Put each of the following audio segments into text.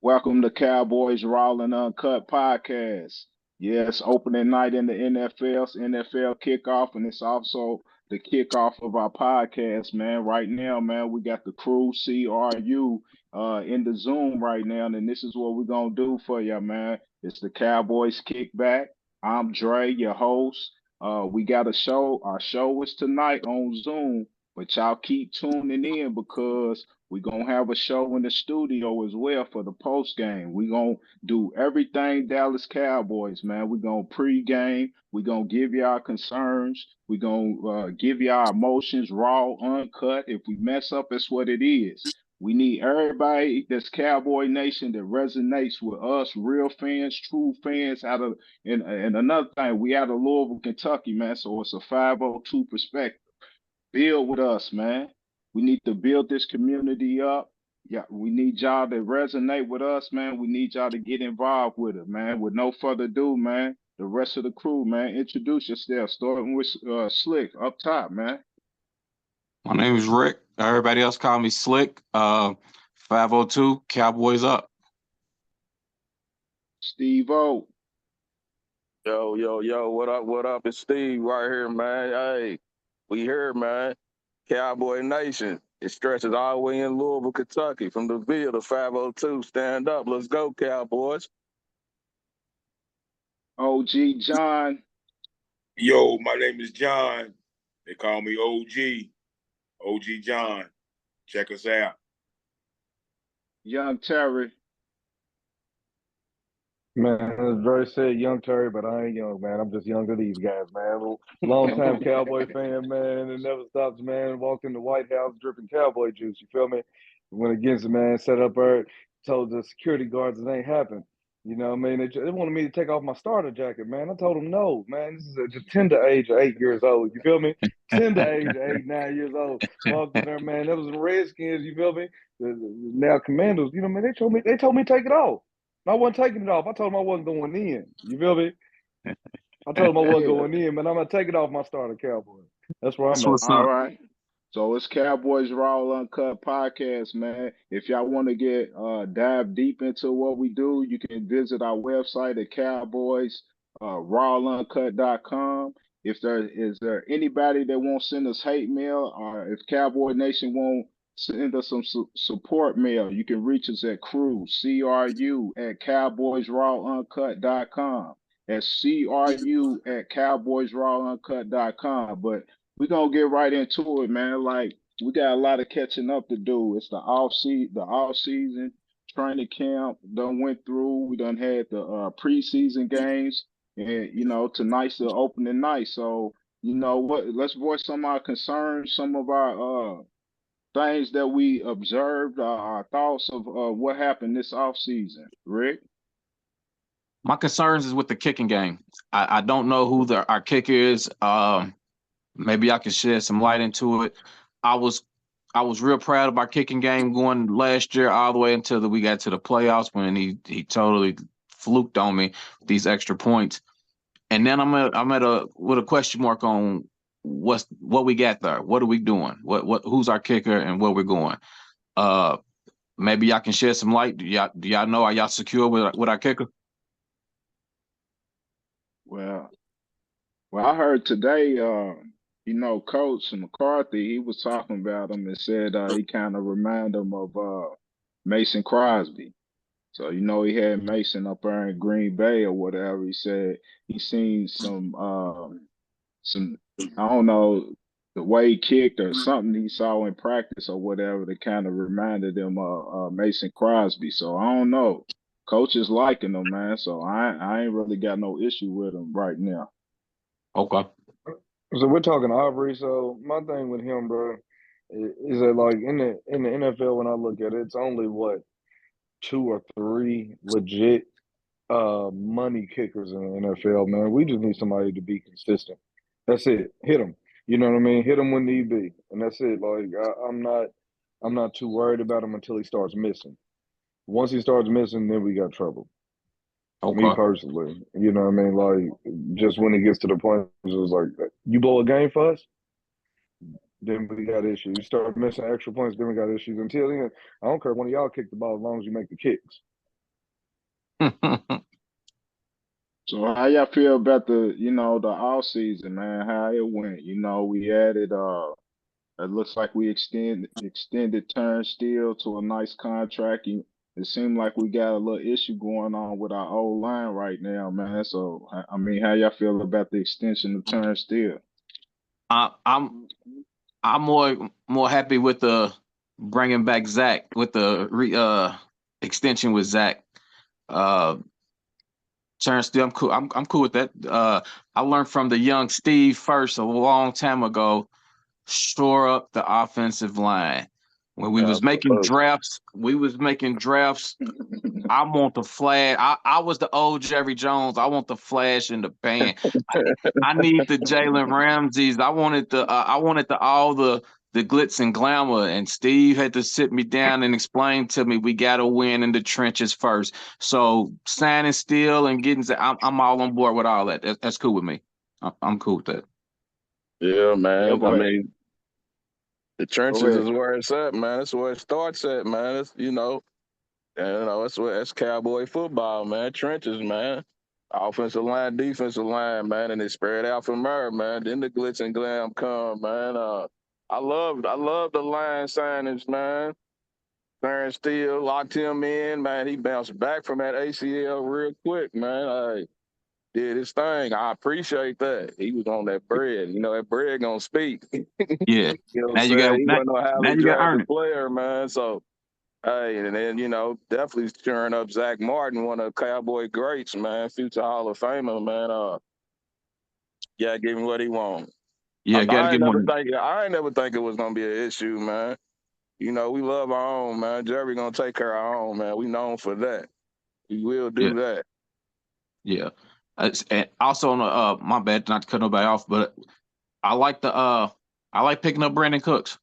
Welcome to Cowboys Raw Uncut Podcast. Yes, opening night in the NFL's NFL kickoff, and it's also the kickoff of our podcast, man. Right now, man, we got the crew CRU in the Zoom right now, and this is what we're gonna do for you, man. It's the Cowboys Kickback. I'm Dre, your host. We got a show. Our show is tonight on Zoom, but y'all keep tuning in because we're gonna have a show in the studio as well for the post game. We're gonna do everything Dallas Cowboys, man. We're gonna pregame, we're gonna give you our concerns, we're gonna give you our emotions raw, uncut. If we mess up, it's what it is. We need everybody that's Cowboy Nation that resonates with us, real fans, true fans out of and another thing, we out of Louisville, Kentucky, man. So it's a 502 perspective. Build with us, man. We need to build this community up. Yeah, we need y'all to resonate with us, man. We need y'all to get involved with it, man. With no further ado, man, the rest of the crew, man, introduce yourself. Starting with Slick up top, man. My name is Rick. Everybody else call me Slick. 502 Cowboys up. Steve O. Yo, what up, what up? It's Steve right here, man. Hey, we here, man. Cowboy Nation. It stretches all the way in Louisville, Kentucky, from the Ville to 502. Stand up. Let's go, Cowboys. OG John. Yo, my name is John. They call me OG. OG John. Check us out. Young Terry. Man, as Dre said, young Terry, but I ain't young, man. I'm just young to these guys, man. Long time Cowboy fan, man. It never stops, man. Walked in the White House dripping Cowboy juice, you feel me? Went against the man, set up there, told the security guards it ain't happened. You know what I mean? They wanted me to take off my starter jacket, man. I told them no, man. This is a the tender age of 8 years old, you feel me? Tender age of 8, 9 years old. Walked in there, man. That was the Redskins, you feel me? Now Commandos, you know what I mean? They told me take it off. I wasn't taking it off. I told him I wasn't going in. You feel me? I told him I wasn't going in, man. I'm gonna take it off my starter Cowboy. That's where That's I'm at. what's All up. right. So it's Cowboys Raw Uncut Podcast, man. If y'all want to get dive deep into what we do, you can visit our website at Cowboys rawuncut.com. If there anybody that won't send us hate mail, or if Cowboy Nation won't send us some support mail, you can reach us at CRU at cowboysrawuncut.com. That's CRU at cowboysrawuncut.com. But we're gonna get right into it, man. Like we got a lot of catching up to do. It's the off season training camp done went through. We done had the preseason games, and tonight's the opening night. So you know what? Let's voice some of our concerns, some of our things that we observed, our thoughts of what happened this off season. Rick. My concerns is with the kicking game. I don't know who our kicker is. Maybe I can shed some light into it. I was real proud of our kicking game going last year all the way until we got to the playoffs when he totally fluked on me with these extra points. And then I'm with a question mark on what we got there. What are we doing? Who's our kicker and where we're going? Maybe y'all can shed some light. Do y'all know, are y'all secure with our kicker? Well, I heard today, Coach McCarthy, he was talking about him and said he kind of reminded him of Mason Crosby. So, he had Mason up there in Green Bay or whatever. He said he seen some, I don't know, the way he kicked or something he saw in practice or whatever that kind of reminded him of Mason Crosby. So I don't know. Coach is liking him, man. So I ain't really got no issue with him right now. Okay. So we're talking Aubrey. So my thing with him, bro, is that like in the NFL when I look at it, it's only what 2 or 3 legit money kickers in the NFL, man. We just need somebody to be consistent. That's it. Hit them. You know what I mean? Hit them when need be, and that's it. Like I'm not too worried about him until he starts missing. Once he starts missing, then we got trouble. Me Okay. personally, you know what I mean? Like just when it gets to the point, it's just like you blow a game for us, then we got issues. You start missing extra points, then we got issues. Until then, I don't care if one of y'all kick the ball as long as you make the kicks. So how y'all feel about the the off season, man? How it went? We added it looks like we extended Terence Steele to a nice contract. It seemed like we got a little issue going on with our old line right now, man. So I mean, how y'all feel about the extension of Terence Steele? I'm more happy with the bringing back Zack with the extension with Zack. Terence Steele, I'm cool. I'm cool with that. I learned from the young Steve first a long time ago. Shore up the offensive line. When we was making drafts, I want the flash. I was the old Jerry Jones. I want the flash in the band. I need the Jalen Ramseys. I wanted all the glitz and glamour. And Steve had to sit me down and explain to me we got to win in the trenches first. So signing Steele and getting, I'm all on board with all that. That's cool with me. I'm cool with that. Yeah, man. Yeah, I mean, the trenches is where it's at, man. That's where it starts at, man. It's, that's Cowboy football, man. Trenches, man. Offensive line, defensive line, man, and it spread out from there, man. Then the glitz and glam come, man. I love the line signings, man. Terence Steele locked him in, man. He bounced back from that ACL real quick, man. Did his thing. I appreciate that. He was on that bread. That bread gonna speak. Yeah. You know what Now I'm you saying? got He wasn't no highly you got to earn drafted it. player, man. So, hey, and then, definitely cheering up Zack Martin, one of the Cowboy greats, man. Future Hall of Famer, man. Yeah, give him what he wants. Yeah, got to I get more. ain't never think it was gonna be an issue, man. We love our own, man. Jerry gonna take care of our own, man. We known for that. We will do that. Yeah. And also on the my bad not to cut nobody off, but I like picking up Brandon Cooks.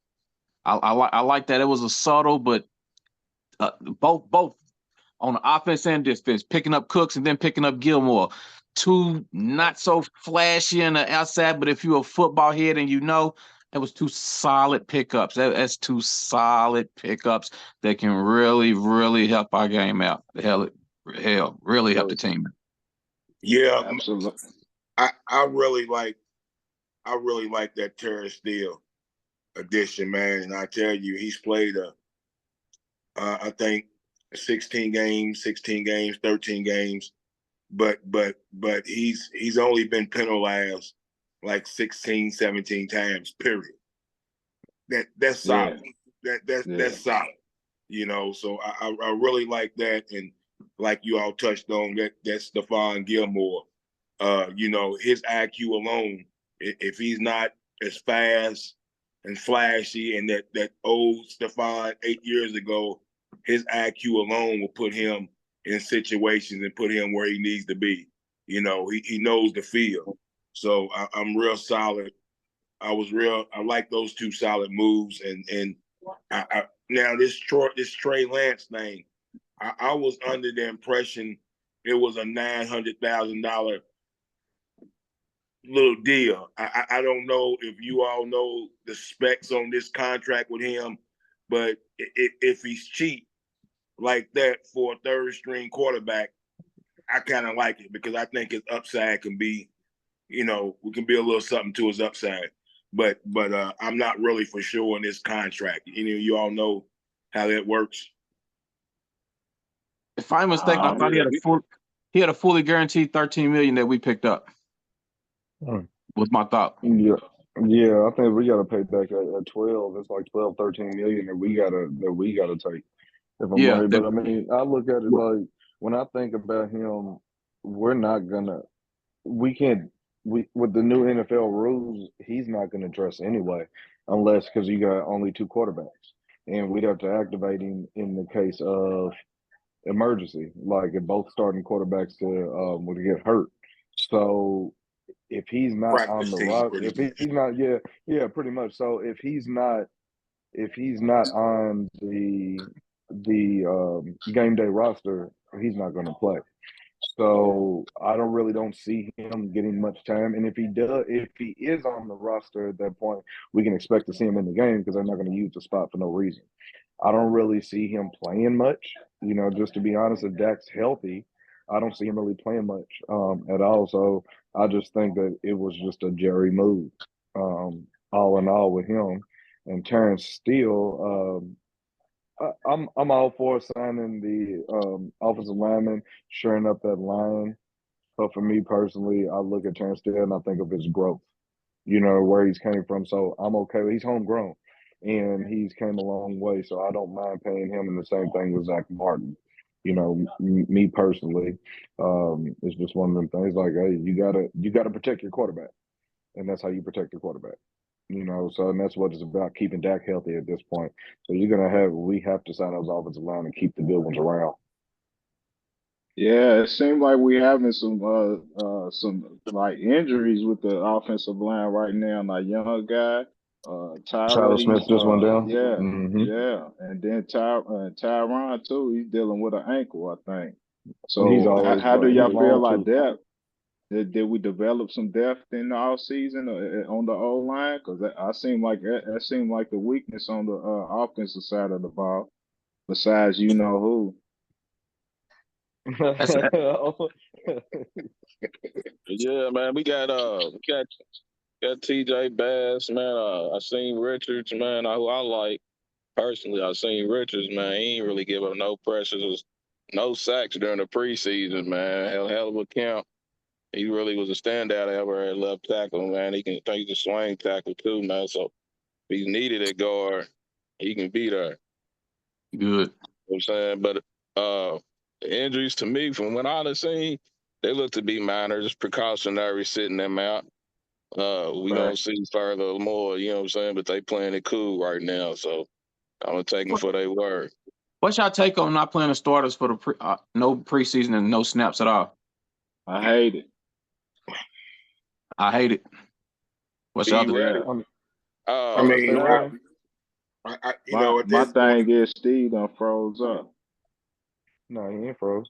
I like that. It was a subtle, but both on the offense and defense, picking up Cooks and then picking up Gilmore. Two not so flashy on the outside, but if you're a football head and it was two solid pickups. That's two solid pickups that can really, really help our game out. Hell, really help the team. Yeah, Absolutely. I really like that Terrence Steele addition, man. And I tell you, he's played I think 16 games, 13 games, but he's only been penalized like 16, 17 times, period. That's solid. That's solid. So I really like that. And like you all touched on, that's Stephon Gilmore. His IQ alone, if he's not as fast and flashy and that old Stephon 8 years ago, his IQ alone will put him in situations and put him where he needs to be. He knows the field. So I'm real solid. I like those two solid moves. And now this Trey Lance thing, I was under the impression it was a $900,000 little deal. I don't know if you all know the specs on this contract with him, but if he's cheap like that for a third string quarterback, I kind of like it because I think his upside can be, we can be a little something to his upside. But I'm not really for sure on this contract. You all know how that works. If I'm mistaken, I thought he had a fully guaranteed $13 million that we picked up. Was my thought. Yeah, I think we got to pay back at 12. It's like 12, 13 million that we gotta take. If I'm right, but I mean, I look at it like when I think about him, we're not gonna, we can't, with the new NFL rules, he's not gonna dress anyway, unless because you got only two quarterbacks, and we'd have to activate him in the case of emergency, like if both starting quarterbacks would get hurt. So if he's not on the roster, if he's not, pretty much. So if he's not on the game day roster, he's not going to play. So I don't see him getting much time. And if he is on the roster at that point, we can expect to see him in the game because they're not going to use the spot for no reason. I don't really see him playing much. Just to be honest, if Dak's healthy, I don't see him really playing much at all. So I just think that it was just a Jerry move, all in all with him. And Terence Steele, I'm all for signing the offensive lineman, shoring up that line. But for me personally, I look at Terence Steele and I think of his growth, where he's came from. So I'm okay. He's homegrown and he's came a long way. So I don't mind paying him. And the same thing with Zack Martin. Me personally, it's just one of them things like, hey, you gotta protect your quarterback. And that's how you protect your quarterback. So and that's what it's about, keeping Dak healthy at this point. So we have to sign those offensive line and keep the good ones around. Yeah, it seems like we having some like injuries with the offensive line right now. Like young guy, Tyler Tyra, Smith he's just went down. yeah, Mm-hmm. yeah, and then Tyron too. He's dealing with an ankle, I think. He's So always how do he y'all was feel long like too. that? Did we develop some depth in the off season on the O line? Because I seem like that seemed like the weakness on the offensive side of the ball. Besides, you know who. That's Yeah, man, we got TJ Bass, man. I seen Richards, man, who I like personally. I seen Richards, man. He ain't really give up no pressures, no sacks during the preseason, man. Hell of a camp. He really was a standout ever at left tackle, man. He's a swing tackle too, man. So if he's needed at guard, he can be there. good. You know what I'm saying? But the injuries to me, from what I've seen, they look to be minor, just precautionary, sitting them out. We gonna Right. see further more, you know what I'm saying? But they playing it cool right now, so I'm gonna take them for their word. What's your take on not playing the starters for the no preseason and no snaps at all? I hate it. I hate it. What's the Be other? ready. Yeah. I mean, Stay ready. at My this point, thing is Steve done froze up. No, he ain't froze.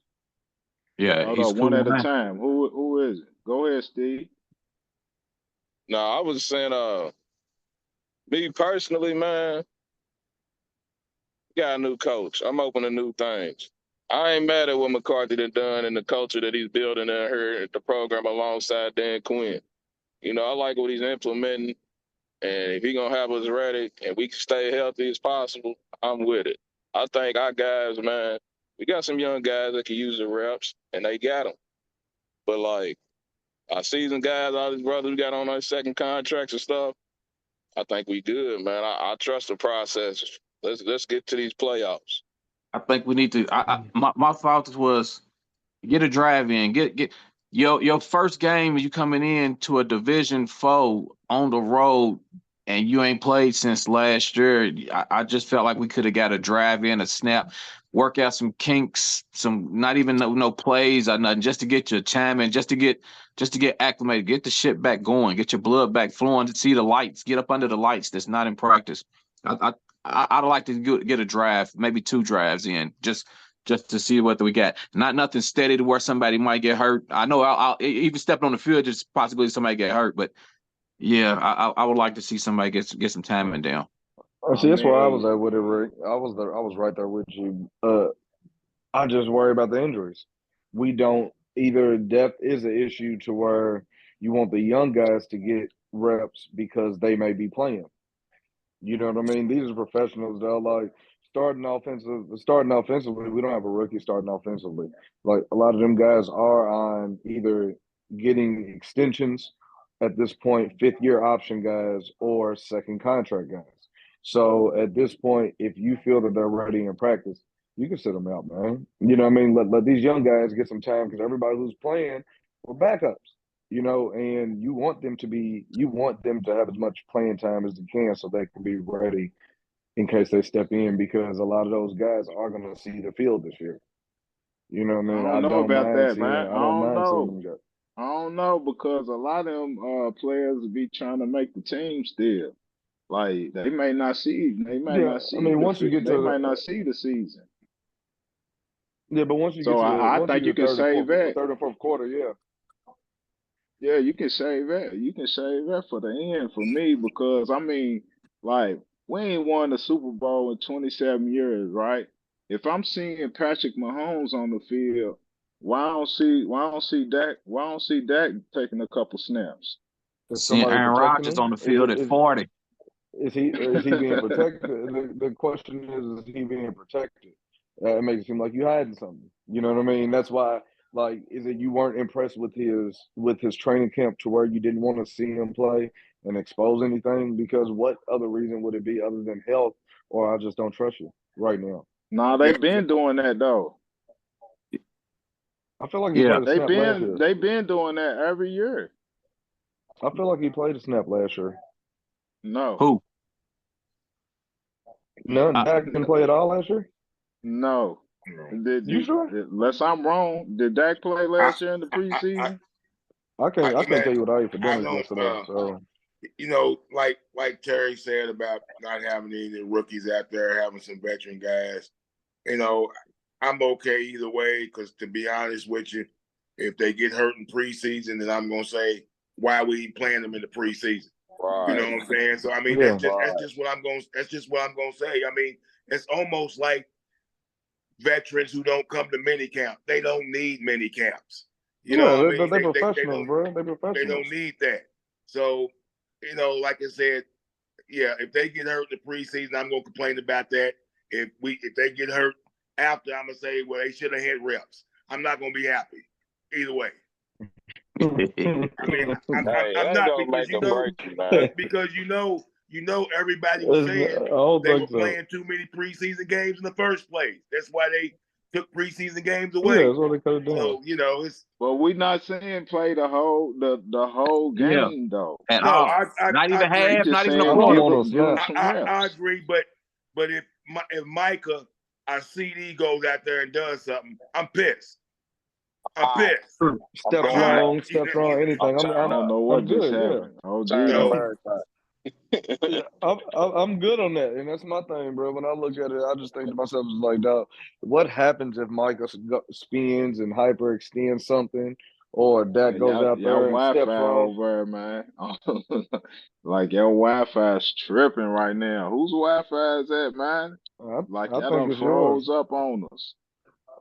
Yeah, Hold he's on, one cool at a now. time. Who is it? Go ahead, Steve. No, I was saying, me personally, man, got a new coach. I'm open to new things. I ain't mad at what McCarthy done and the culture that he's building in here at the program alongside Dan Quinn. I like what he's implementing. And if he gonna have us ready and we can stay healthy as possible, I'm with it. I think our guys, man, we got some young guys that can use the reps, and they got them. But like our seasoned guys, all these brothers we got on our second contracts and stuff, I think we good, man. I trust the process. Let's get to these playoffs. I think we need to. My thought was get a drive in. Get your first game. You coming in to a division foe on the road, and you ain't played since last year. I just felt like we could have got a drive in, a snap, work out some kinks, some not even no plays or nothing, just to get your time in, just to get acclimated, get the shit back going, get your blood back flowing, to see the lights, get up under the lights. That's not in practice. I'd like to get a drive, maybe 2 drives in, just to see what we got. Not nothing steady to where somebody might get hurt. I know I'll even stepping on the field, just possibility somebody get hurt. But yeah, I would like to see somebody get some timing down. I See, that's where I was mean, at with it, Rick. I was right there with you. I just worry about the injuries. We don't either. Depth is an issue to where you want the young guys to get reps because they may be playing. You know what I mean? These are professionals. They're like starting offensively. We don't have a rookie starting offensively. Like a lot of them guys are on either getting extensions at this point, 5th-year option guys, or second contract guys. So at this point, if you feel that they're ready in practice, you can sit them out, man. You know what I mean? Let these young guys get some time because everybody who's playing were backups. And you want them to have as much playing time as they can so they can be ready in case they step in because a lot of those guys are going to see the field this year. You know what I I mean? don't know about that, man. I don't mind seeing them go. I don't know because a lot of them players be trying to make the team still. Like they Yeah, might not I mean, see once you get they to might not see the season. Yeah, but once you get So to I think you the can save that. third and fourth quarter, yeah. Yeah, you can save that. You can save that for the end for me because I mean, like, we ain't won the Super Bowl in 27 years, right? If I'm seeing Patrick Mahomes on the field, why I don't see Dak taking a couple snaps? Is Seeing somebody Aaron protecting Rodgers him? on the field at 40. Is he being protected? The question is he being protected? It makes it seem like you hiding something. You know what I mean? That's why. Like, is it you weren't impressed with his training camp to where you didn't want to see him play and expose anything? Because what other reason would it be other than health or I just don't trust you right now? Nah, Yeah, they've been doing that though. I feel like he Yeah. played a snap last year. They've been doing that every year. I feel like he played a snap last year. No, Who? No, Uh, Dak didn't play at all last year. no. You sure? Unless I'm wrong, did Dak play I, last year in the I, preseason? I can't man, tell you what I ate for I dinner don't. yesterday. So You know, like Terry said about not having any rookies out there, having some veteran guys. You know, I'm okay either way because to be honest with you, if they get hurt in preseason, then I'm gonna say why are we playing them in the preseason. You know Right. what I'm saying? So I mean, yeah, that's just what I'm going to say. I mean, it's almost like veterans who don't come to mini camp. They don't need mini camps. You know what I yeah, mean? they're They professionals, don't bro. They're they professionals. don't need that. So, you know, like I said, yeah, if they get hurt in the preseason, I'm gonna complain about that. If they get hurt after, I'm gonna say, well, they should have had reps. I'm not gonna be happy either way. I mean, Hey, I'm I ain't not gonna make them break you, man. because everybody was I saying don't they were think so. playing too many preseason games in the first place. That's why they took preseason games Yeah, away. that's what they could have done. So you know, it's But we not saying play the whole yeah. game though. At no, all. I Not even agree. We half, just not even a I saying don't quarter. want no give him snaps. some I reps. agree, but if Micah, our CD goes out there and does something, I'm pissed. I'm Out. pissed. I'm Steps going I, back. wrong, anything. I'm I tired don't of know I'm what just good. Yeah. happened. Oh tired of Jesus. so everything. Yeah, I'm good on that, and that's my thing, bro. When I look at it, I just think to myself, it's like, dog, what happens if Micah spins and hyperextends something, or Yeah, Dak goes out y'all there and steps Wi-Fi wrong? over there, man. Like your Wi-Fi's tripping right now. Whose Wi-Fi is that, man? Like I y'all think done it's yours. froze up on us.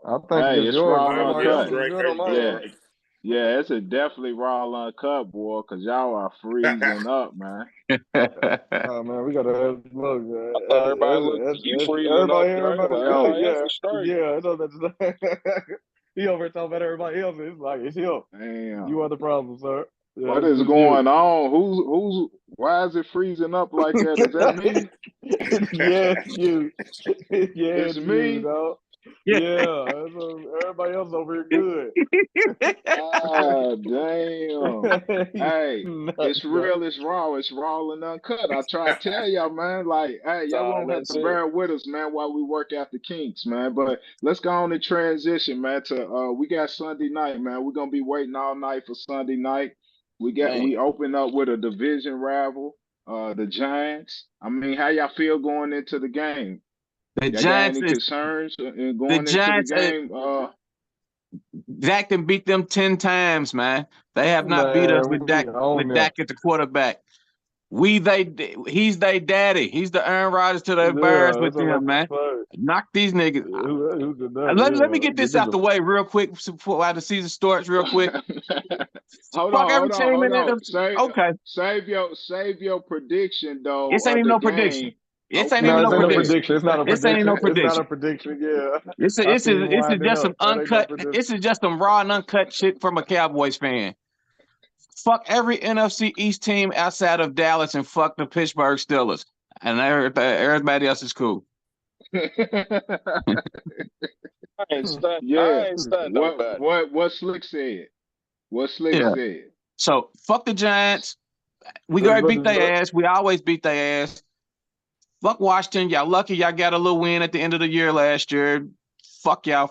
I think Hey, it's it's yours. raw Everybody else it's uncut. is straight. good on mine. Yeah, Everything's yeah, it's a definitely raw uncut, boy, cause y'all are freezing straight. up, man. Oh man, we gotta look. I thought everybody looked you freezing up, Dre, but Good. everybody else Yeah, is straight. yeah. I know that's he over here talking about everybody else. It's like it's him. Damn. You are the problem, sir. Yeah, What it's is just you. going on? Why is it freezing up like that? Is that me? Yeah, it's you. Yeah, It's it's you, me? dog. Yeah. Yeah, everybody else over here good. Ah, damn. Hey, it's Nuts, dog. real, it's raw, it's raw and uncut. I try to tell y'all, man, like, hey, That's y'all all won't have that's to it. bear with us, man, while we work out the kinks, man. But let's go on and transition, man, to we got Sunday night, man. We're gonna be waiting all night for Sunday night. Man. We open up with a division rival, the Giants. I mean, how y'all feel going into the game? The Y'all got Giants any is concerns in the going into the Giants. game? Zack can beat them 10 times, man. They have not beat us Man, we own with them. Dak at the quarterback. He's their daddy. He's the Aaron Rodgers to their Bears Yeah, with that's what I'm them, about man. to say. Knock these niggas. Who did that? Let me get Yeah, this out the way real quick before while the season starts real quick. Fuck every team in it. hold on. Okay. Save your prediction though This ain't of even the no prediction. game. This ain't No, even Okay, no this ain't go no ahead. prediction. prediction. It's not a This ain't no prediction. It's not a prediction. prediction. Yeah, This I is see him winding just some up. That ain't no uncut. prediction. This is just some raw and uncut shit from a Cowboys fan. Fuck every NFC East team outside of Dallas and fuck the Pittsburgh Steelers. And everybody else is cool. Yeah. I ain't stunned nobody. What Slick said? What Slick Yeah. said? So fuck the Giants. We gotta beat their ass. We always beat their ass. Fuck Washington. Y'all lucky y'all got a little win at the end of the year last year. Fuck y'all.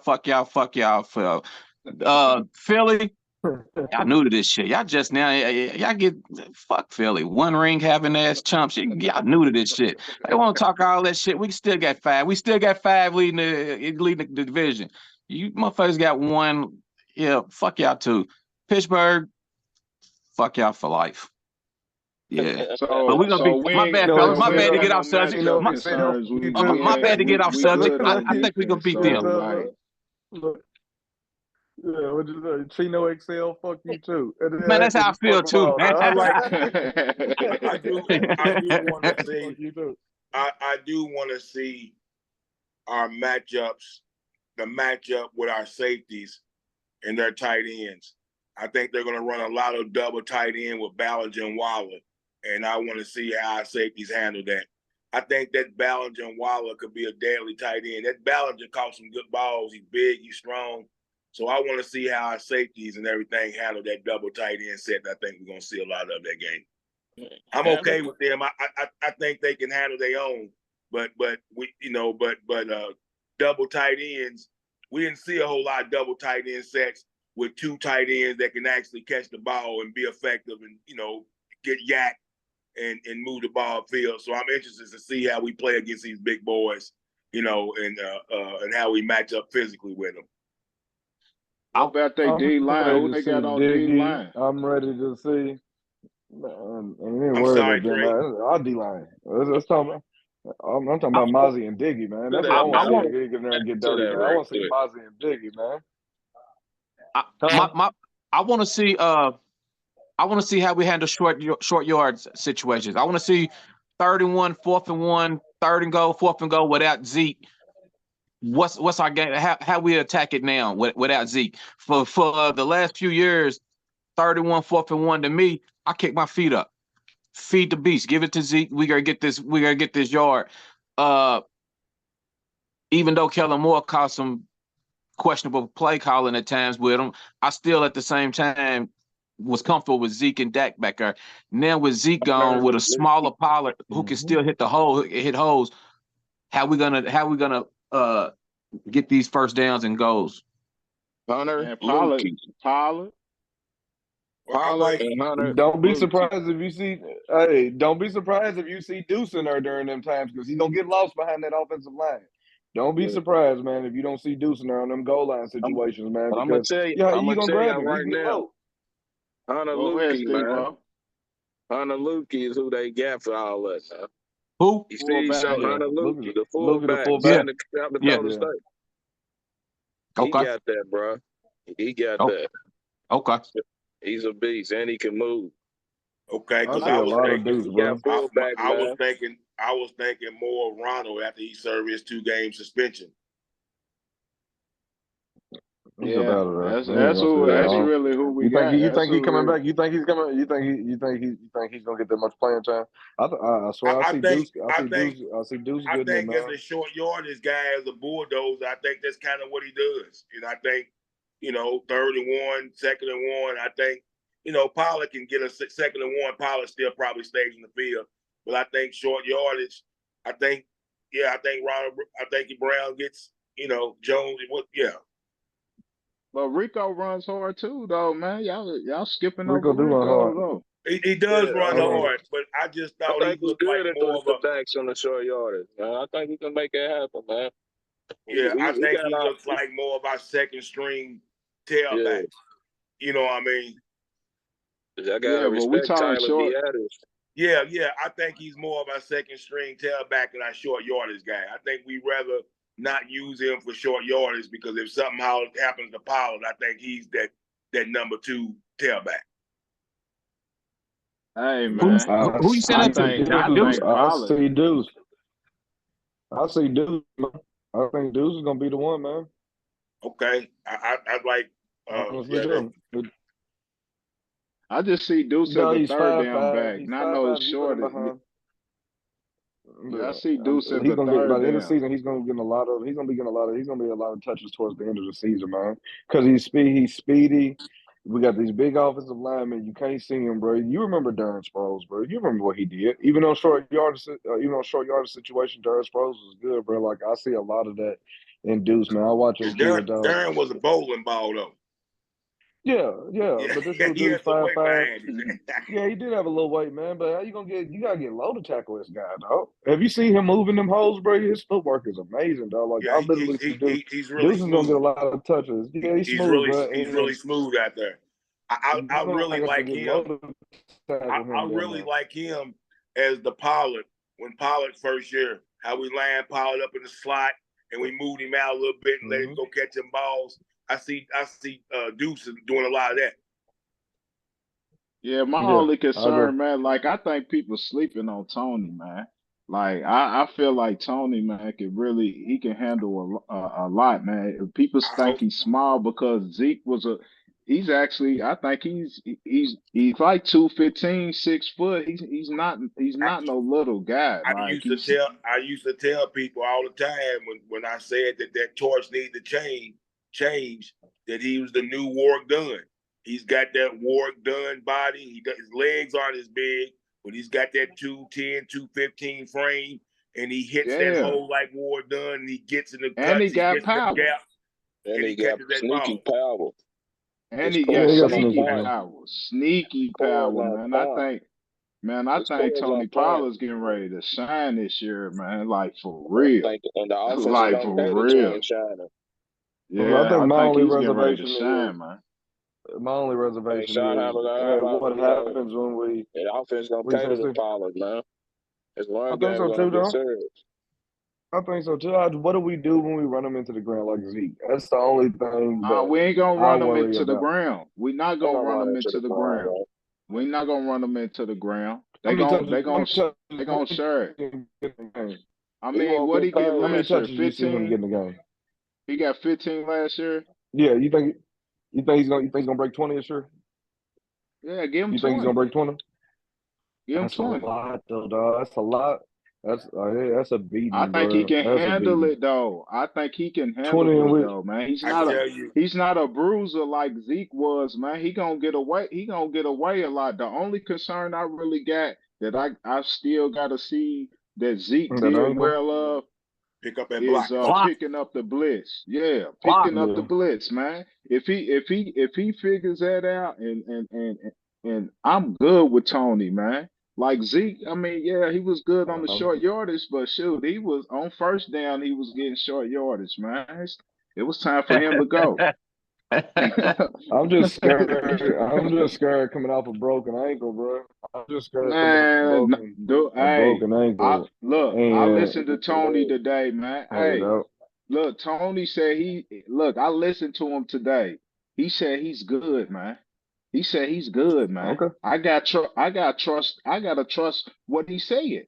Philly. Y'all new to this shit. Y'all just now, y'all get fuck Philly. One ring having ass chumps. Y'all new to this shit. They want to talk all that shit. We still got five. We still got five leading the division. You motherfuckers got one. Yeah, fuck y'all too. Pittsburgh, fuck y'all for life. Yeah. But we're gonna be my bad, we fellas. My don't bad to got get no off subject. matchup My, concerns. my bad to get off We subject. good I on think we're gonna defense. beat So them. like, Look, yeah, what you say? Chino Excel, fuck you too. Man, that's how I feel Fuck them too, all, man. I like. dog. I do want to see. Fuck you too. I do want to see our matchups, the matchup with our safeties and their tight ends. I think they're going to run a lot of double tight end with Ballinger and Waller, and I want to see how our safeties handle that. I think that Ballinger and Waller could be a deadly tight end. That Ballinger caught some good balls. He's big, he's strong. So I want to see how our safeties and everything handle that double tight end set. I think we're going to see a lot of that game. I'm okay with them. I think they can handle their own, but we double tight ends. We didn't see a whole lot of double tight end sets with two tight ends that can actually catch the ball and be effective and get yak and move the ball field. So I'm interested to see how we play against these big boys, and how we match up physically with them. How about they D line? Who they got on D line? I'm ready to see. Man, I'm sorry, Trey. Our D line. Let's talk about. I'm talking about Mozzie and Diggy, man. That's what I want to see. Get in there and get dirty, man. I want to see Mozzie and Diggy, man. I want to see. I want to see how we handle short yards situations. I want to see 3rd and 1, 4th and 1, 3rd and go, 4th and go without Zeke. What's our game? How we attack it now without Zeke? For the last few years, 3rd and 1, 4th and 1. To me, I kick my feet up. Feed the beast. Give it to Zeke. We gotta get this. We gotta get this yard. Even though Kellen Moore caused some questionable play calling at times with him, I still at the same time was comfortable with Zeke and Dak back there. Now with Zeke gone, with a smaller Pollard who can still hit holes, how we gonna get these first downs and goals? Hunter, and Pollard. and Hunter. Don't be surprised if you see. Hey, don't be surprised if you see Deuce in there during them times because he's gonna get lost behind that offensive line. Don't be surprised, man, if you don't see Deuce in there on them goal line situations, man. I'm gonna tell you. I'm you gonna gonna tell grab y'all him? right He get now. low. Hunter Go ahead, Lukey, man. Steve-O. Hunter Lukey is who they got for all that. Huh? Who? You see, Hunter Lukey, the fullback, fullback. in South Dakota State. He got that, bro. He got that. Okay. He's a beast, and he can move. Okay, because I was thinking more of Ronald after he served his 2-game suspension. Yeah, that's really who we got. You think he's coming back? You think he's coming? You think he's gonna get that much playing time? I swear I see Deuce good there, man. As a short yardage guy, as a bulldozer, I think that's kind of what he does. And I think, 3rd and 1, 2nd and 1. I think, Pollard can get a 2nd and 1. Pollard still probably stays in the field, but I think short yardage. I think Brown gets, Jones. But Rico runs hard too, though, man. Y'all skipping Rico over do run Rico, hard. though. He does run hard, but I just thought he looked like more of a backs on the short yardage. I think we can make it happen, man. Yeah, I think he looks like more of our 2nd string tailback. You know what I mean? I gotta respect Tyler Biadasz. Yeah. I think he's more of our 2nd string tailback than our short yardage guy. I think we rather not use him for short yardage because if something happens to Pollard, I think he's that number 2 tailback. Hey, man. Who you sending to? I see Deuce. I think Deuce is gonna be the one, man. Okay, I like. I just see Deuce as the 3rd down back, not no short. I see Deuce as the 3rd by the end of the down. season. He's gonna be getting a lot of touches towards the end of the season, man. Because he's speedy. We got these big offensive linemen. You can't see him, bro. You remember Darren Sproles, bro. You remember what he did. Even on short yardage situation, Darren Sproles was good, bro. Like I see a lot of that in Deuce, man. I watch him. Darren was a bowling ball, though. Yeah, but this dude he he's has some 5'5". weight behind him. Yeah, he did have a little weight, man. But how you gonna get? You gotta get low to tackle this guy, dog. Have you seen him moving them holes, bro? His footwork is amazing, dog. Like Yeah, I literally see he's really Deuce is gonna get a smooth. lot of touches. Yeah, he's smooth, bro. He's really And smooth out there. I you're gonna really have to like get low him. to tackle I him, really man. like him as the Pollard when Pollard first year. How we lined Pollard up in the slot and we moved him out a little bit and let him go catch them balls. I see Deuce doing a lot of that. Yeah, my only concern, man, like I think people sleeping on Tony, man. Like I feel like Tony, man, he can handle a lot, man. People think he's small because Zeke he's actually, I think he's like 215, 6 foot. He's not no little guy. I used to tell people all the time when I said that torch needed to change, that he was the new Warwick Dunn. He's got that Warwick Dunn body. His legs aren't as big, but he's got that 210, 215 frame, and he hits that hole like Warwick Dunn, and he gets in the cuts, and he got gets power. in the gap, and he got sneaky power. And he got sneaky power. Sneaky power, man. I think Tony Pollard's getting ready to shine this year, man. Like for real. And the offense like for real. Yeah, I think my only he's getting ready to reservation shine, is man. My only reservation is what happens when we. The offense gonna cater to Pollard, man. It's I think so too, though. I think so too. What do we do when we run them into the ground like Zeke? That's the only thing. We ain't gonna run them into the ground. We're not gonna run them into the ground. We're not gonna run them into the ground. They gonna share it. I mean, what he get last year? 15. Get in the game. He got 15 last year. Yeah, you think he's gonna break 20 this year? Yeah, give him 20. You think he's gonna break 20? Give him 20. That's a lot, though, dog. That's a lot. That's a beating. I think he can handle it, though. I think he can handle it, though, man. He's not a bruiser like Zeke was, man. He gonna get away. He gonna get away a lot. The only concern I really got that I still gotta see that Zeke did well of pick up that is picking up the blitz. Yeah, picking up the blitz, man. If he figures that out, and I'm good with Tony, man. Like Zeke, I mean, yeah, he was good on the short yardage, but shoot, he was on first down. He was getting short yardage, man. It was time for him to go. I'm just scared coming off a broken ankle, bro. I'm just scared coming off a broken ankle. I listened to Tony today, man. Hey, look, Tony said I listened to him today. He said he's good, man. He said he's good, man. Okay. I gotta trust what he said.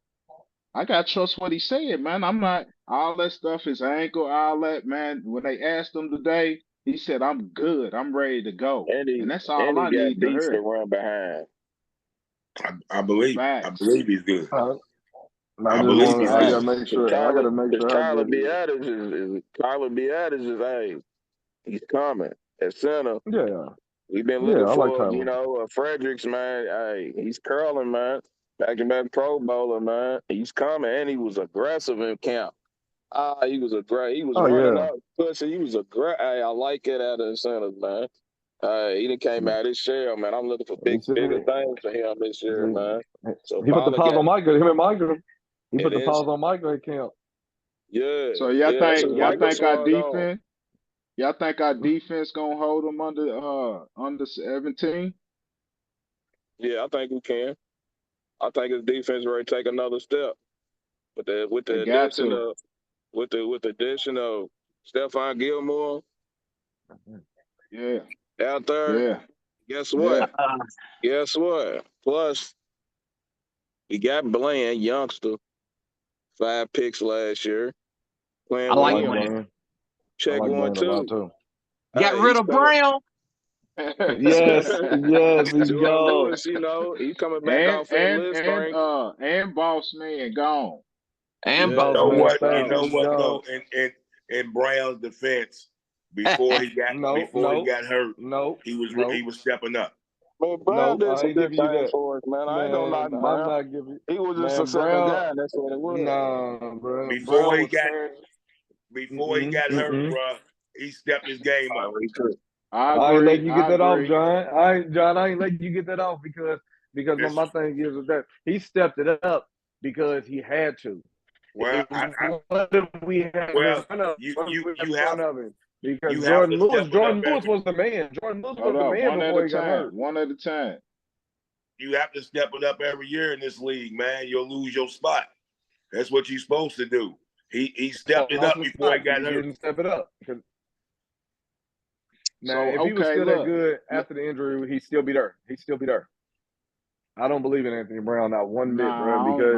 I gotta trust what he said, man. I'm not all that stuff, his ankle, all that, man. When they asked him today, he said, I'm good. I'm ready to go. And that's all I need to hear. To run behind. I believe he's good. I gotta make sure. Kyler Biadasz is hey, he's coming at center. Yeah. We've been looking for, Fredericks, man. Hey, he's curling, man. Back-to-back Pro Bowler, man. He's coming, and he was aggressive in camp. He was running out, pushing. He was aggressive. Hey, I like it out of the center, man. He done came out of his shell, man. I'm looking for bigger things for him this year, man. So he put the pause on Michael. Him and Michael. He put the pause on Michael at camp. Yeah. So y'all think our defense? Y'all think our defense gonna hold them under 17? Yeah, I think we can. I think his defense ready to take another step. With the addition of Stephon Gilmore. Yeah. Out there. Yeah. Guess what? Yeah. Guess what? Plus, we got Bland, youngster, 5 picks last year. I like Bland. Check one, too. Got rid of Brown. Yes, he's gone. Lewis, he's coming back off that list. And Boss Man gone. And you know what though? In Brown's defense, before he got hurt, he was stepping up. Man, Brown did some good things for us, man. I ain't gonna knock Brown. He was just a second guy. That's what it was. Nah, bro. Before he got hurt, bro, he stepped his game up. I ain't letting you get I that off, agree. John. I ain't letting you get that off because my thing is that he stepped it up because he had to. Well, It was whether we had well, in front of him because you have to step it Jordan up Lewis every. was the man. Jordan Lewis Hold was the up, man one at before a he got time. hurt. One at a time. You have to step it up every year in this league, man. You'll lose your spot. That's what you're supposed to do. He stepped it up before he got hurt. He didn't step it up. Now, So, if he was okay, still that look. good after the injury, he'd still be there. He'd still be there. I don't believe in Anthony Brown not one bit, bro. Because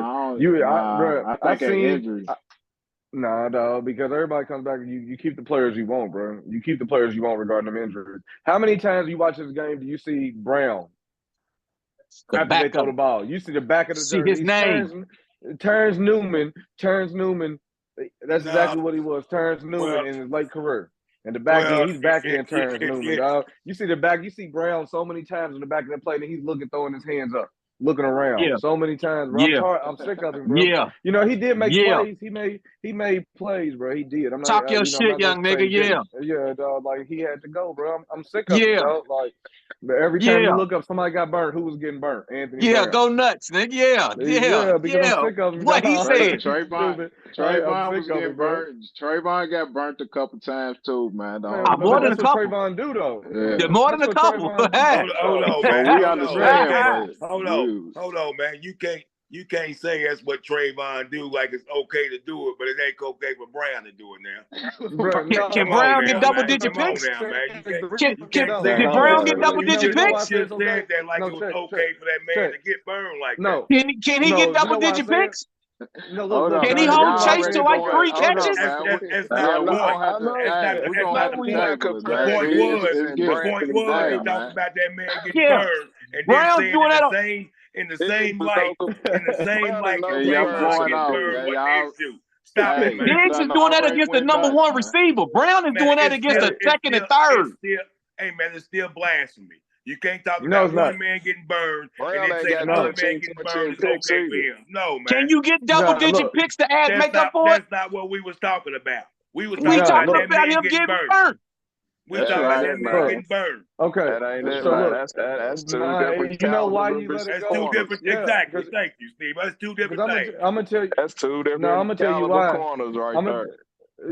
I think an injury. Nah, dog, because everybody comes back and you keep the players you want, bro. You keep the players you want regarding them injuries. How many times you watch this game do you see Brown after they throw the ball? You see the back of the See jersey. his name. Terence Newman. That's exactly what he was. Terence Newman in his late career. And the back end, he's back end Terence Newman, dog. You see you see Brown so many times in the back of the play that he's throwing his hands up, looking around so many times, bro. I'm sick of him, bro. Yeah. You know, he did make plays. He made plays, bro. He did. I'm not Talk your shit, young nigga. Yeah, dog. Like he had to go, bro. I'm sick of it, dog. Like every time you look up, somebody got burnt. Who was getting burnt? Anthony Brown. Go nuts, nigga. Yeah, because I'm sick of him. What he said. Trayvon was getting burnt. Trayvon got burnt a couple times too, man. More than a couple. Trayvon do though. Yeah, more than a couple. Hold on, man. We understand, but hold on, man. You can't say that's what Trayvon do. Like it's okay to do it, but it ain't okay for Brown to do it now. Can Brown get double-digit picks? Come on now, man. Did Brown get double-digit picks? You just said that like it was okay for that man to get burned like that. Can he get double-digit picks? No, can he hold Chase to like 3 catches? That's not what we had. The point was, he talked about that man getting burned, and Brown's then doing that in the same light, Trayvon getting burned. What the issue? Stop it, man. Diggs is doing that against the number 1 receiver. Brown is doing that against the second and third. Hey, man, it's still blasphemy. You can't talk about one man getting burned and then say another man getting burned is okay for him. No, man. Can you get double-digit picks to make up for it? That's not what we was talking about. We talking about him getting burned. We talking about that man getting burned. Okay. That ain't it, man. That's two different. You know why you let it That's go? two different. Exactly. Thank you, Steve. That's two different things. I'm gonna tell you. That's two different. I'm gonna tell you why. Corners right there.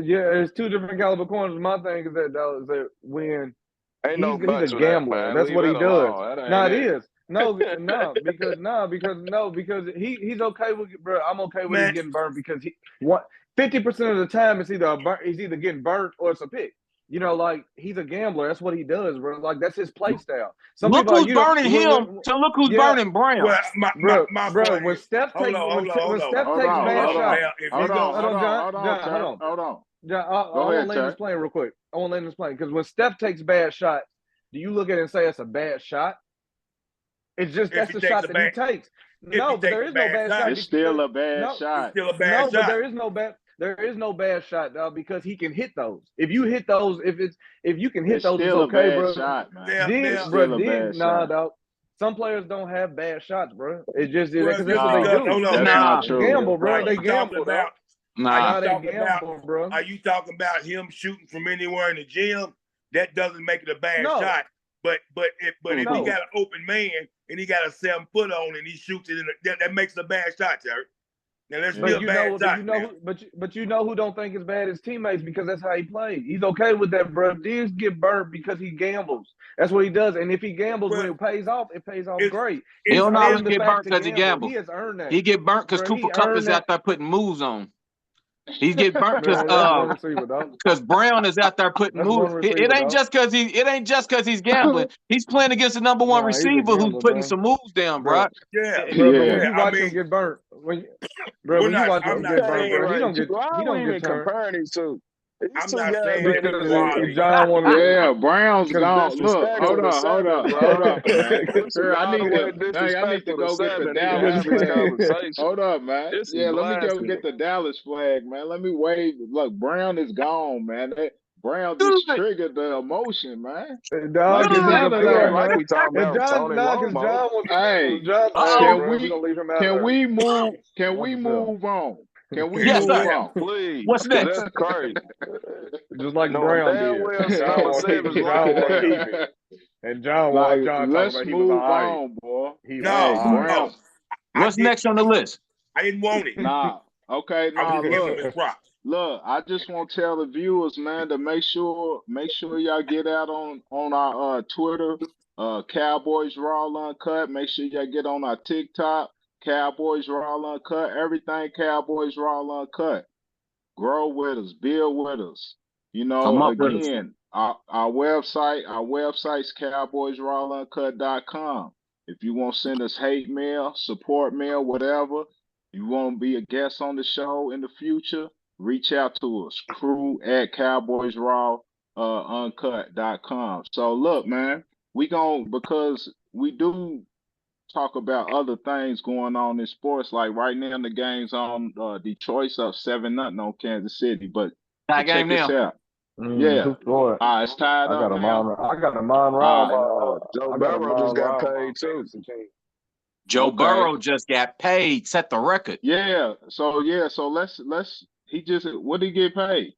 Yeah, it's two different caliber corners. My thing is that when he's a gambler. That's what he does. It is. Because he's okay with it, bro. I'm okay with him getting burned because 50% of the time it's either getting burnt or it's a pick. You know, like he's a gambler. That's what he does, bro. Like that's his play style. Look who's burning him. So look who's burning Brown. Well, bro. When Steph takes bad shots, hold on. John, I want to land this plane real quick. I want to land this plane because when Steph takes bad shots, do you look at it and say it's a bad shot? It's just that's the shot that he takes. No, but there is no bad shot. It's still a bad shot. It's still a bad shot. But there is no bad shot, dog, because he can hit those. If you hit those, if you can hit those, it's okay, bro. Shot, man. Dog. Some players don't have bad shots, bro. It's just that's what they do. That's not true. Gamble, bro. They gamble. Are you talking about him shooting from anywhere in the gym? That doesn't make it a bad shot. But if he got an open man and he got a 7 foot on and he shoots it that makes it a bad shot, Terry. Now that's still a bad shot. But you know who don't think it's bad? His teammates, because that's how he plays. He's okay with that, bro. Diggs get burnt because he gambles. That's what he does. And if he gambles when it pays off great. He don't always get burnt because he gambles. He has earned that. He get burnt because Cooper Kupp is out there putting moves on. He get burnt because Brown is out there putting moves. It ain't just because he's gambling. He's playing against the number 1 receiver who's putting some moves down, bro. When you watch him get burnt, when you watch him get burnt, bro, he don't get turned. Comparing these two. I'm not saying Brown's gone. Look, hold on. I need to go get the Dallas flag. Hold up, man. Let me go get the Dallas flag, man. Let me wave. Look, Brown is gone, man. Brown just triggered the emotion, man. Can we move on? Can we move on? Please. What's next? That's crazy. just like Knowing Brown damn did. well John some want to keep receivers it. John want to like keep it. And John Like, talking let's about he was all move right. on, boy. He was Hey, all No, right. Brown. I What's did. next on the list? I didn't want it. Nah. Okay, I was nah, just giving him look. his props. Look, I just want to tell the viewers, man, to make sure y'all get out on our Twitter, Cowboys Raw Uncut. Make sure y'all get on our TikTok, Cowboys Raw Uncut. Everything Cowboys Raw Uncut. Grow with us, build with us. You Come know, up with us. again, our website's cowboysrawuncut.com. If you want to send us hate mail, support mail, whatever, you want to be a guest on the show in the future, reach out to us, crew at cowboysrawuncut.com. So look, man, because we do talk about other things going on in sports. Like right now, the game's on Detroit's up 7-0 on Kansas City. But That check game this now. out. Yeah. Who's scored? It's tied I up got a now. mine round. All right. Joe I got a Burrow just mine got round. paid too. Joe Okay. Burrow just got paid, set the record. Yeah. So let's he just what did he get paid?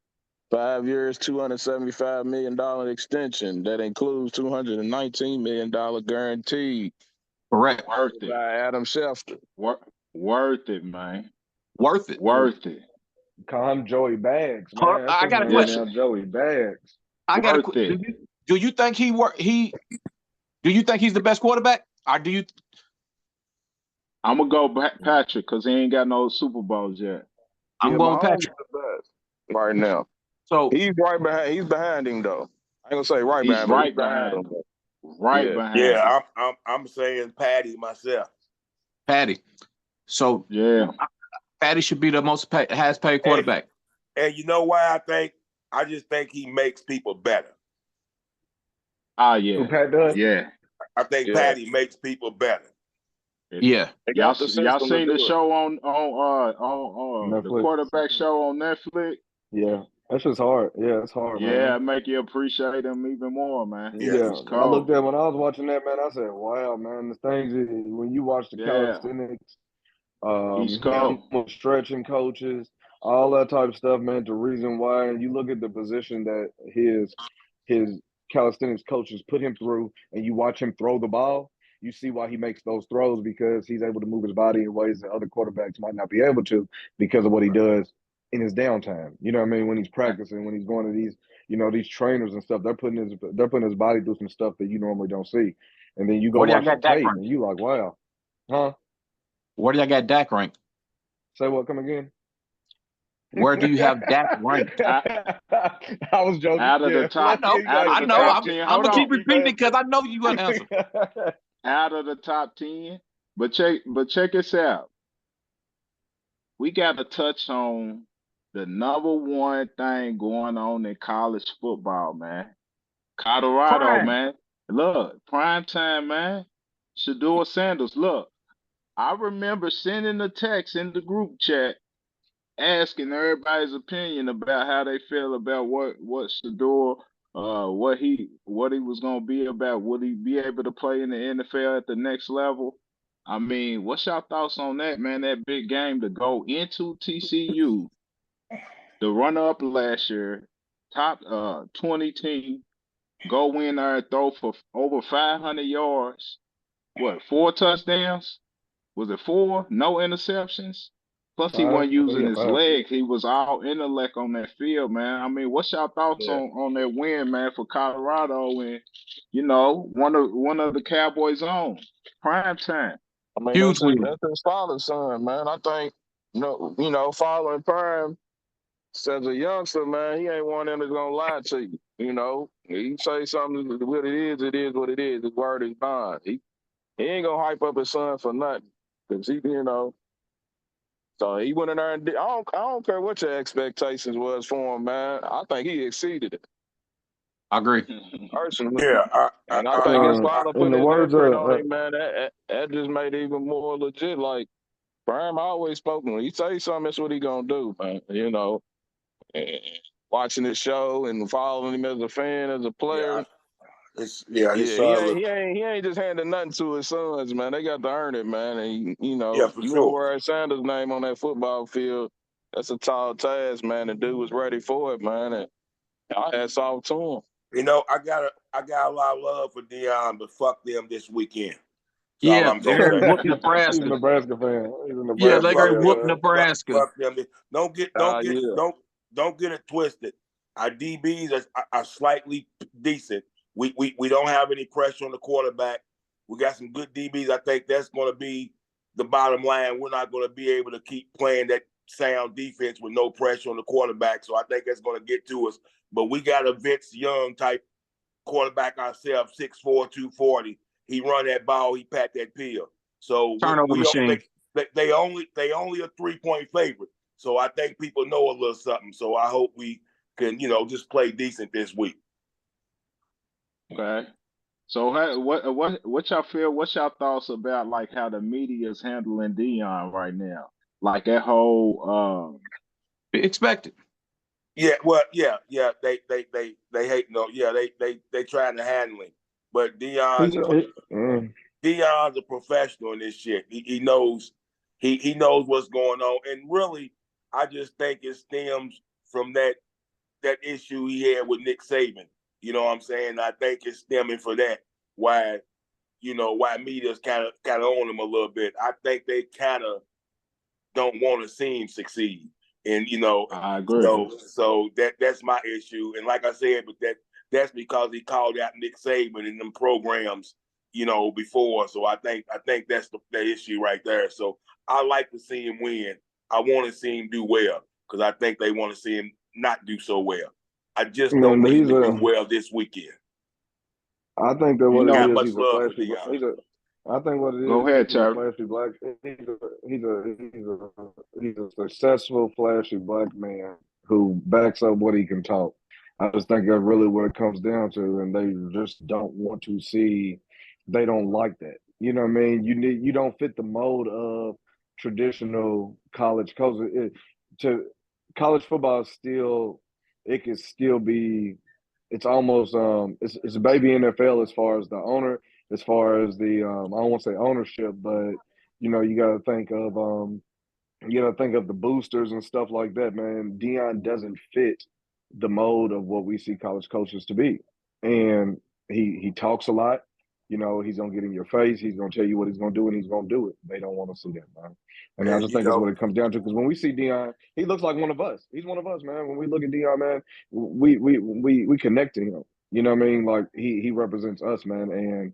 5 years, $275 million extension. That includes $219 million guaranteed Correct. Worth it. by Adam Schefter. Worth it, man. Worth it. Worth it. Call him Joey Bags, Hold man. on, I got a That's his name question. now, Joey Bags. I got a Worth question. it. Do you think do you think he's the best quarterback? Or do you I'm gonna go Patrick because he ain't got no Super Bowls yet. I'm going with Mahomes Patrick. is the best right now. So He's right behind. He's behind him though. I ain't gonna say right He's behind, but right he's behind behind him. him. Right Yeah. behind him. Yeah, I'm saying Patty myself. Patty. So Yeah. Patty should be the most has paid quarterback. And you know why I just think he makes people better. Ah, Who yeah. Pat does? Yeah. I think Yeah. Patty makes people better. Yeah. They Y'all got the system to seen the do it. show on the Netflix. quarterback show on Netflix? Yeah, that's just hard. Yeah, it's hard, Yeah, man. make you appreciate him even more, man. Yeah. Yeah, It's I looked cold. at when I was watching that, man. I said, "Wow, man, the things when you watch the Yeah. calisthenics, He's him cold. with stretching coaches, all that type of stuff, man. The reason why, and you look at the position that his calisthenics coaches put him through, and you watch him throw the ball, you see why he makes those throws because he's able to move his body in ways that other quarterbacks might not be able to because of what he does in his downtime. You know what I mean? When he's practicing, when he's going to these, these trainers and stuff, they're putting his body through some stuff that you normally don't see. And then you go Where do y'all watch the got Dak tape ranked? and you like, wow. Huh? Where do y'all got Dak ranked? Say what? Come again? Where do you have Dak ranked? I was joking. Out of the Yeah. top, I out of the know. top I'm 10. I'm Hold gonna keep on. repeating it because I know you gonna answer. Out of the top 10. But check this out. We got to touch on the number one thing going on in college football, man. Colorado, Prime. man. Look, prime time, man. Shador Sanders. Look, I remember sending a text in the group chat asking everybody's opinion about how they feel about what Shador, what he was gonna be about. Would he be able to play in the NFL at the next level? I mean, what's your thoughts on that, man? That big game to go into TCU, the runner up last year, top 20 team, go in there and throw for over 500 yards. What, 4 touchdowns? Was it 4? No interceptions? Plus, he wasn't using his 5. legs. He was all intellect on that field, man. I mean, what's your thoughts Yeah. on that win, man, for Colorado and one of the Cowboys' own prime time? I mean, Huge win. that's his father's son, man. I think, following Prime, as a youngster, man, he ain't one of them that's gonna lie to you. He say something what it is what it is. His word is bond. He ain't gonna hype up his son for nothing. Cause so he went in there and did, I don't care what your expectations was for him, man. I think he exceeded it I agree. personally. Yeah, And I think his father In put the his words imprint of on him, man. That just made it even more legit. Like, Prime always spoken. When he say something, that's what he gonna do, man. And watching his show and following him as a fan, as a player. his Yeah, son look. he ain't just handing nothing to his sons, man. They got to earn it, man. And Yeah, for you sure. gonna wear Sanders' name on that football field. That's a tall task, man. The dude was ready for it, man. I had soft to him. You know, I got a lot of love for Deion, but fuck them this weekend. That's all Yeah, I'm they're gonna gonna say. whoop He's a Nebraska. Nebraska fan. He's a Yeah, Yeah, they're Nebraska gonna fuck fan, them. whoop man. Nebraska. Fuck them. Don't get Yeah. don't get it twisted. Our DBs are slightly decent. We don't have any pressure on the quarterback. We got some good DBs. I think that's going to be the bottom line. We're not going to be able to keep playing that sound defense with no pressure on the quarterback. So I think that's going to get to us. But we got a Vince Young type quarterback ourselves, 6'4", 240. He run that ball, he pat that pill. So Turnover machine. they only a 3-point favorite. So I think people know a little something. So I hope we can, just play decent this week. Okay. So what y'all feel? What's y'all thoughts about like how the media is handling Dion right now? Like that whole Be expected. Yeah, well, yeah. They hate they trying to handle him. But Dion's a professional in this shit. He knows he knows what's going on. And really, I just think it stems from that issue he had with Nick Saban. You know what I'm saying? I think it's stemming for that. Why media's kind of on him a little bit. I think they kind of don't want to see him succeed. And I agree. so that's my issue. And like I said, but that's because he called out Nick Saban in them programs, before. So I think that's the issue right there. So I like to see him win. I want to see him do well because I think they want to see him not do so well. I just don't need him to do well this weekend. I think that what it Got is, much he's a love for flashy. Dion. I think what it Go is, ahead, he's a Terry. flashy black. He's a successful, flashy black man who backs up what he can talk. I just think that's really what it comes down to, and they just don't want to see. They don't like that. You know what I mean? You don't fit the mold of traditional college coaches. To college football is still, it can still be. It's almost it's a baby NFL as far as the owner, as far as the I don't want to say ownership, but you got to think of the boosters and stuff like that, man. Dion doesn't fit the mold of what we see college coaches to be, and he talks a lot. He's gonna get in your face. He's gonna tell you what he's gonna do, and he's gonna do it. They don't want to see that, man. And I And just think that's what it comes down to. Because when we see Dion, he looks like one of us. He's one of us, man. When we look at Dion, man, we connect to him. You know what I mean? Like he represents us, man. And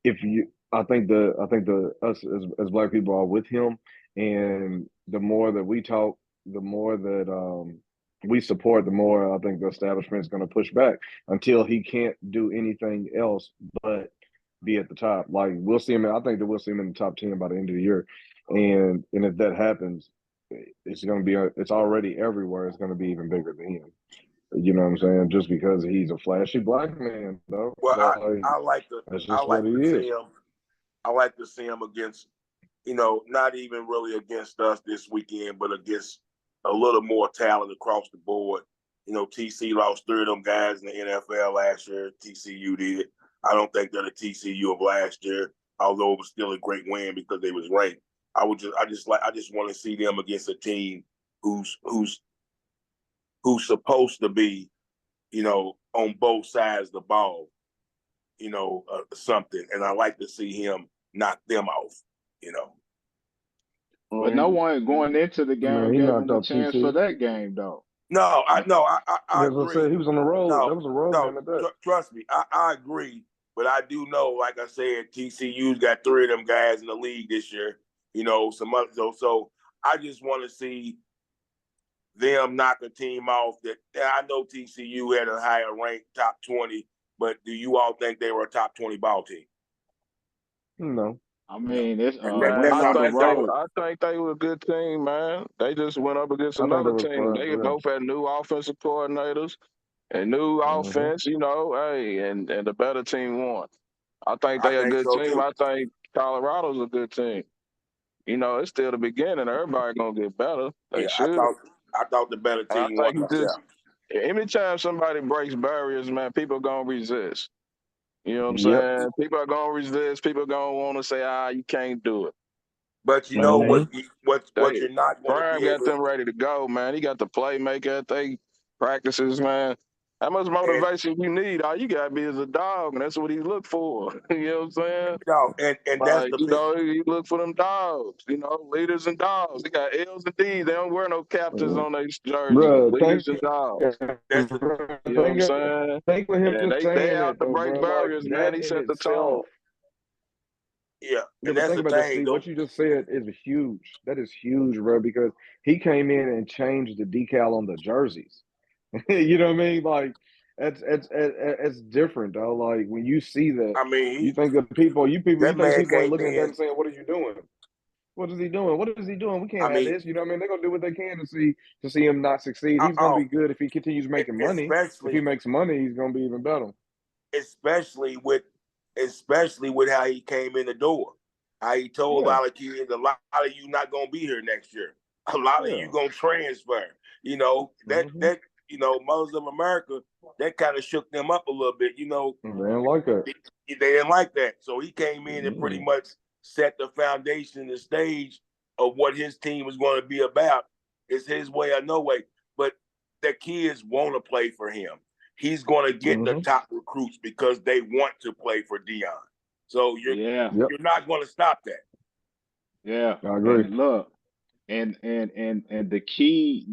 if you I think the us as black people are with him, and the more that we talk, the more that we support, the more I think the establishment is going to push back until he can't do anything else but be at the top. Like we'll see him. I think that we'll see him in the top 10 by the end of the year, and if that happens, it's going to be it's already everywhere. It's going to be even bigger than him. You know what I'm saying? Just because he's a flashy black man, though. Well, Like, I like that's I just what like he to is. see him. I like to see him against, not even really against us this weekend, but against a little more talent across the board. TC lost 3 of them guys in the NFL last year. TCU did. I don't think they're the TCU of last year, although it was still a great win because they was ranked. I just want to see them against a team who's supposed to be, on both sides of the ball, something. And I like to see him knock them off. But no one going into the Man, game he gave knocked him a off chance for TC. that game, though. No, I That's what I agree. said. He was on the road. That No, was a road no, game at that. trust me, I agree. But I do know, like I said, TCU's got 3 of them guys in the league this year. Some other so I just want to see them knock a team off that I know TCU had a higher ranked top 20, but do you all think they were a top 20 ball team? No. I mean, it's Man, being on the road. I think they were a good team, man. They just went up against I think they another were team. fun. They Yeah. both had new offensive coordinators and new offense, and the better team won. I think I they a think good so team. too. I think Colorado's a good team. It's still the beginning. Everybody gonna get better. They Yeah, should. I thought the better And I team won think myself. anytime somebody breaks barriers, man, people gonna resist. You know what I'm Yep. saying? People are gonna resist. People are gonna want to say, you can't do it. But you know Mhm. what you're not going to Prime be got able them ready to go, man. He got the playmaker at they practices, man. How much motivation you need? All you gotta be is a dog, and that's what he look for. You know what I'm saying? No, and that's Like, the you big. know, he look for them dogs. You know, leaders and dogs. They got L's and D's. They don't wear no captains on their jersey. Bro, Leaders and dogs. That's the You know what I'm saying? Thank for him And just they saying out that to though, break bro. Like barriers, man. that He in set the tone. itself. Yeah, Yeah, and but that's think the about that, thing, Steve. though. What you just said is huge. That is huge, bro, because he came in and changed the decal on the jerseys. You know what I mean? Like it's different, though. Like when you see that, I mean, you think that people, you that think man people ain't came looking at that in. and saying, "What are you doing? What is he doing? What is he doing? We I can't have mean, this." You know what I mean? They're gonna do what they can to see him not succeed. He's gonna be good if he continues making money. If he makes money, he's gonna be even better. especially with how he came in the door. How he told a Yeah, lot of kids, a lot of you not gonna be here next year. A lot of yeah. you gonna transfer. You know, that Mm-hmm. that you know, Mothers of America, that kind of shook them up a little bit. You know, They didn't like that. they didn't like that. So he came in and pretty Mm-hmm. much set the foundation, the stage of what his team was going to be about. It's his way or no way. But the kids want to play for him. He's going to get the top recruits because they want to play for Dion. So Yeah, you're not going to stop that. yeah. I agree. And look, and the key,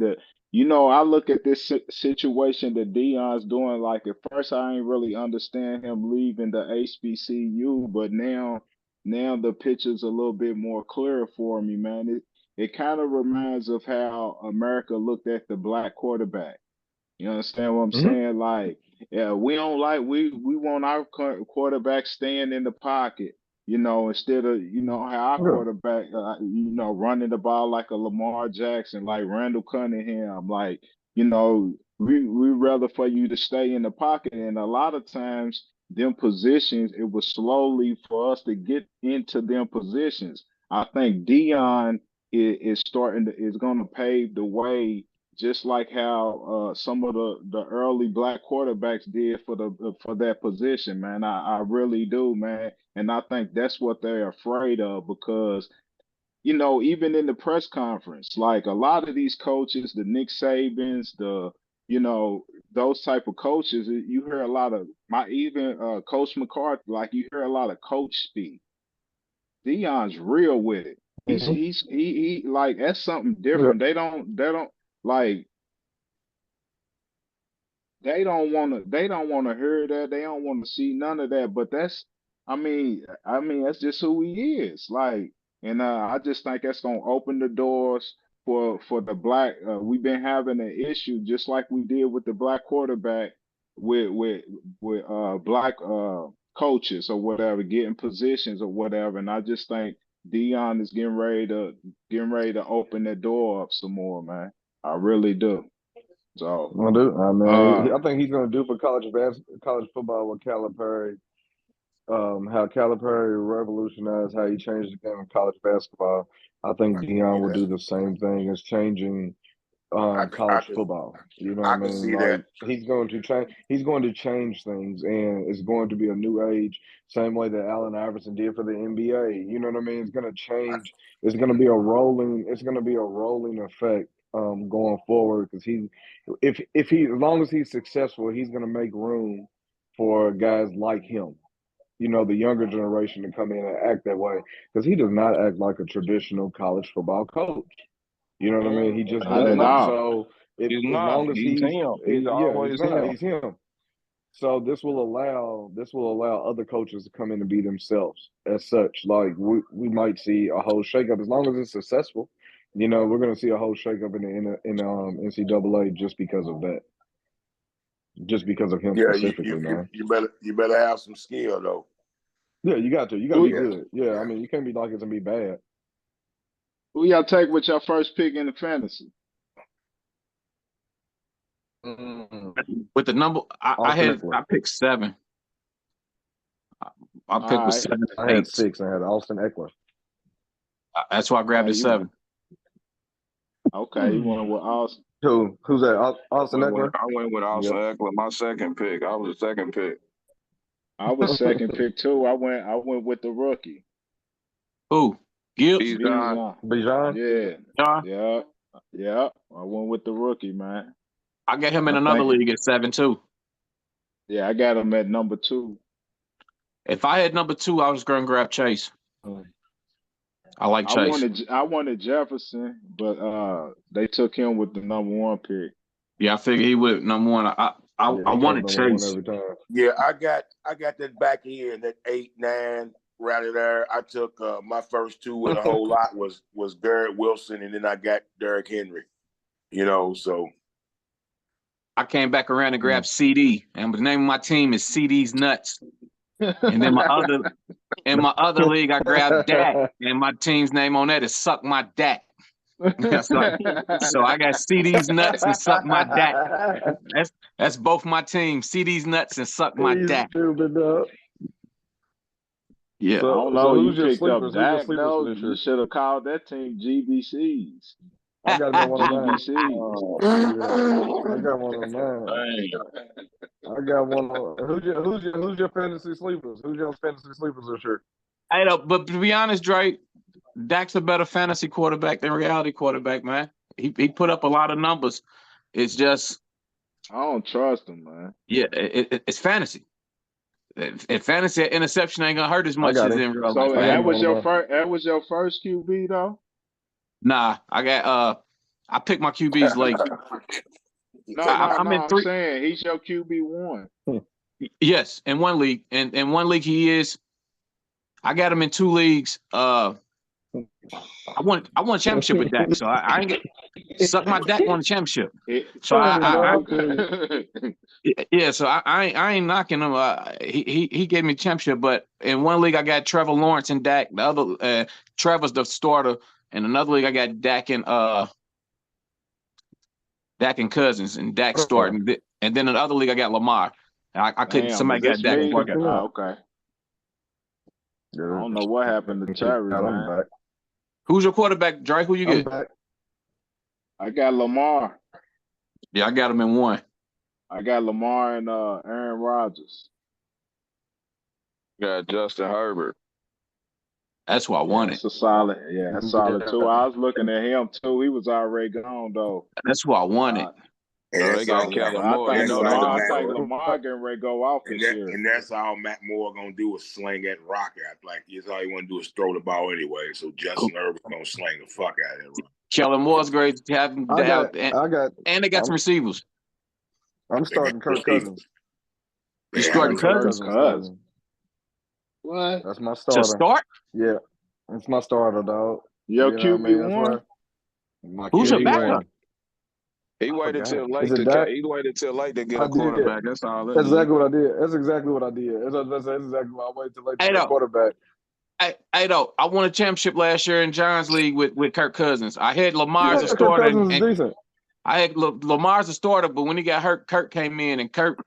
I look at this situation that Dion's doing. Like at first, I ain't really understand him leaving the HBCU, but now the picture's a little bit more clear for me, man. It kind of reminds of how America looked at the black quarterback. You understand what I'm Mm-hmm. saying? Like, yeah, we want our quarterback staying in the pocket, instead of how our Yeah. quarterback, running the ball like a Lamar Jackson, like Randall Cunningham, like we rather for you to stay in the pocket, and a lot of times them positions it was slowly for us to get into them positions. I think Dion is going to pave the way just like how some of the early black quarterbacks did for that position, man. I really do, man, and I think that's what they're afraid of because even in the press conference, like a lot of these coaches, the Nick Sabans, those type of coaches, you hear a lot of Coach McCarthy, like you hear a lot of coach speak. Dion's real with it. Mm-hmm. He like that's something Yeah. different. They don't like they don't want to hear that. They don't want to see none of that. But I mean that's just who he is. Like, and I just think that's gonna open the doors for the black. We've been having an issue just like we did with the black quarterback with black coaches or whatever, getting positions or whatever. And I just think Dion is getting ready to open that door up some more, man. I really do. So. I do. I mean, Uh, I think he's going to do for college football what Calipari, how Calipari revolutionized how he changed the game of college basketball. I think I can Dion see will that. do the same thing as changing I college football. You know what I I can mean? see that. Like he's going to change. He's going to change things, and it's going to be a new age. Same way that Allen Iverson did for the NBA. You know what I mean? It's going to change. It's going to be a rolling. It's going to be a rolling effect going forward because if he as long as he's successful, he's going to make room for guys like him. The younger generation to come in and act that way because he does not act like a traditional college football coach. You know what I mean? He just not at doesn't. Nah, all. So if he's as not. long as He's him. He's he's always not. him. He's him. So this will allow other coaches to come in and be themselves as such. Like we might see a whole shakeup as long as it's successful. We're going to see a whole shakeup in NCAA just because of that, just because of him Yeah, specifically, man. you better have some skill though. Yeah, you got to Who, be Yeah, good. Yeah, I yeah. mean you can't be like it's gonna be bad. who y'all take with your first pick in the fantasy? Mm. With the number, Austin Eckler. I picked 7. I picked All with right. 7 I and had 8. 6. I had Austin Eckler. That's why I grabbed Okay, the 7. you went with Austin. Who's that? Austin Eckler. I went with Austin Yep. Eckler, my second pick. I was the second pick. I was second pick too. I went with the rookie. Who? Gibbs? Bijan. Bijan. Bijan. Yeah. John? Yeah. Yeah. I went with the rookie, man. I got him in I another think league at 7 too. Yeah, I got him at number 2. If I had number 2, I was going to grab Chase. I like Chase. I wanted Jefferson, but they took him with the number 1 pick. Yeah, I figured he would number 1. I wanted Chase. Every time. Yeah, I got that back end, that 8, 9 right there. I took my first 2 with a whole lot was Garrett Wilson, and then I got Derrick Henry. So I came back around and grabbed CD, and the name of my team is CD's Nuts. And then in my other league, I grabbed Dak, and my team's name on that is Suck My Dak. So I got CD's Nuts and Suck My Dak. That's both my teams, CD's Nuts and Suck My Dak. Yeah. I don't know. who's You your picked up sleepers? Dak, Who's your though. sleepers for You this should have called that team GBCs. I got him at one of mine. GBCs. I got one of mine. I got one of who's your fantasy sleepers? Who's your fantasy sleepers this year? I know, but to be honest, Drake, Dak's a better fantasy quarterback than reality quarterback, man. He put up a lot of numbers. It's just I don't trust him, man. Yeah, it's fantasy. In fantasy, an interception ain't gonna hurt as much as in real life. So that was your first QB though? Nah, I picked my QBs late. I'm saying he's your QB1. Yes, in one league. And in one league he is. I got him in 2 leagues. I won a championship with Dak, so I ain't get Suck My Dak won the championship. So so I ain't knocking him. He gave me a championship, but in one league I got Trevor Lawrence and Dak. The other Trevor's the starter. In another league I got Dak and Cousins and Dak starting. And then in the other league I got Lamar. I couldn't. Somebody got Dak. Okay. I don't know what happened to Terry, man. Who's your quarterback, Drake? Who you get? I got Lamar. Yeah, I got him in 1. I got Lamar and Aaron Rodgers. Got Justin Herbert. That's why I wanted. That's solid too. I was looking at him too. He was already gone though. That's why I wanted. They got Kellen Moore. I think Lamar getting ready to go off this year. And that's all Matt Moore gonna do is sling that rock out. Like that's all he want to do is throw the ball anyway. So Justin Herbert gonna sling the fuck out of it. Kellen Moore's great to have him down. And they got some receivers. I'm starting Kirk Cousins. You starting Cousins? What? That's my starter. To start? Yeah, that's my starter, dog. Your QB1? Who's your backup? He waited till late to get a quarterback. That's all. That's exactly what I did. That's exactly what I did. That's exactly why I waited till late to get a quarterback. I won a championship last year in John's league with Kirk Cousins. I had Lamar as a starter. Kirk Cousins is decent. I had Lamar as a starter, but when he got hurt, Kirk came in and Kirk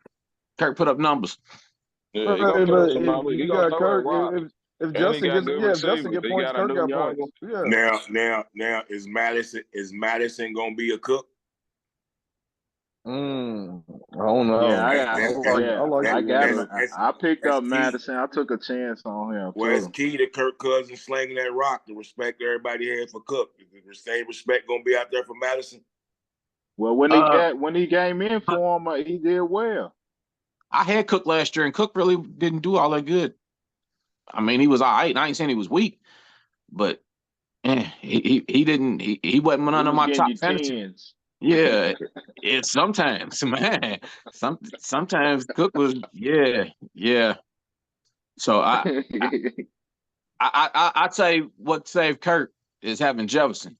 put up numbers. Yeah, you got Kirk. If Justin gets points, Kirk got points. Yeah. Now is Madison gonna be a cook? I don't know. Yeah, I picked up Madison. I took a chance on him. Well, it's key to Kirk Cousins slinging that rock. The respect everybody had for Cook. Is the same respect gonna be out there for Madison? Well, when he came in for him, he did well. I had Cook last year, and Cook really didn't do all that good. I mean, he was all right. I ain't saying he was weak, but he didn't. He wasn't none of my top fantasy. Yeah, it's sometimes, man. Sometimes Cook was, yeah. So I'd say what saved Kirk is having Jefferson.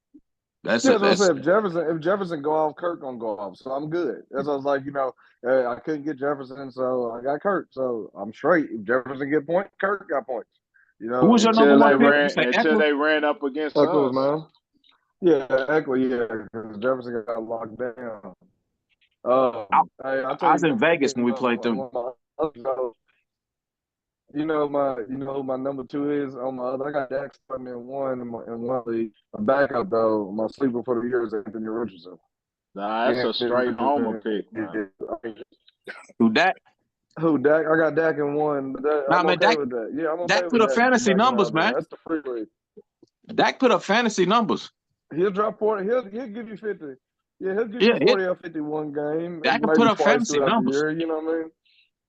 If Jefferson go off, Kirk gonna go off. So I'm good. That's what I was like, I couldn't get Jefferson, so I got Kirk. So I'm straight. If Jefferson get points, Kirk got points. Who was your number one pick? Until they ran up against us, man. Yeah, Eckler, because Jefferson got locked down. I was in Vegas when we played them. You know who my number 2 is on my other. I got Dak starting in one league. My backup though, my sleeper for the year is Anthony Richardson. Nah, that's a straight homer pick, man. Who Dak? Who Dak? I got Dak in 1. I'm okay with that. Yeah, I'm okay Dak put up fantasy numbers, man. That's the free league. Dak put up fantasy numbers. He'll drop 40. He'll give you 50. Yeah, he'll give you 40 or 51 game. Dak can put up fantasy numbers. You know what I mean?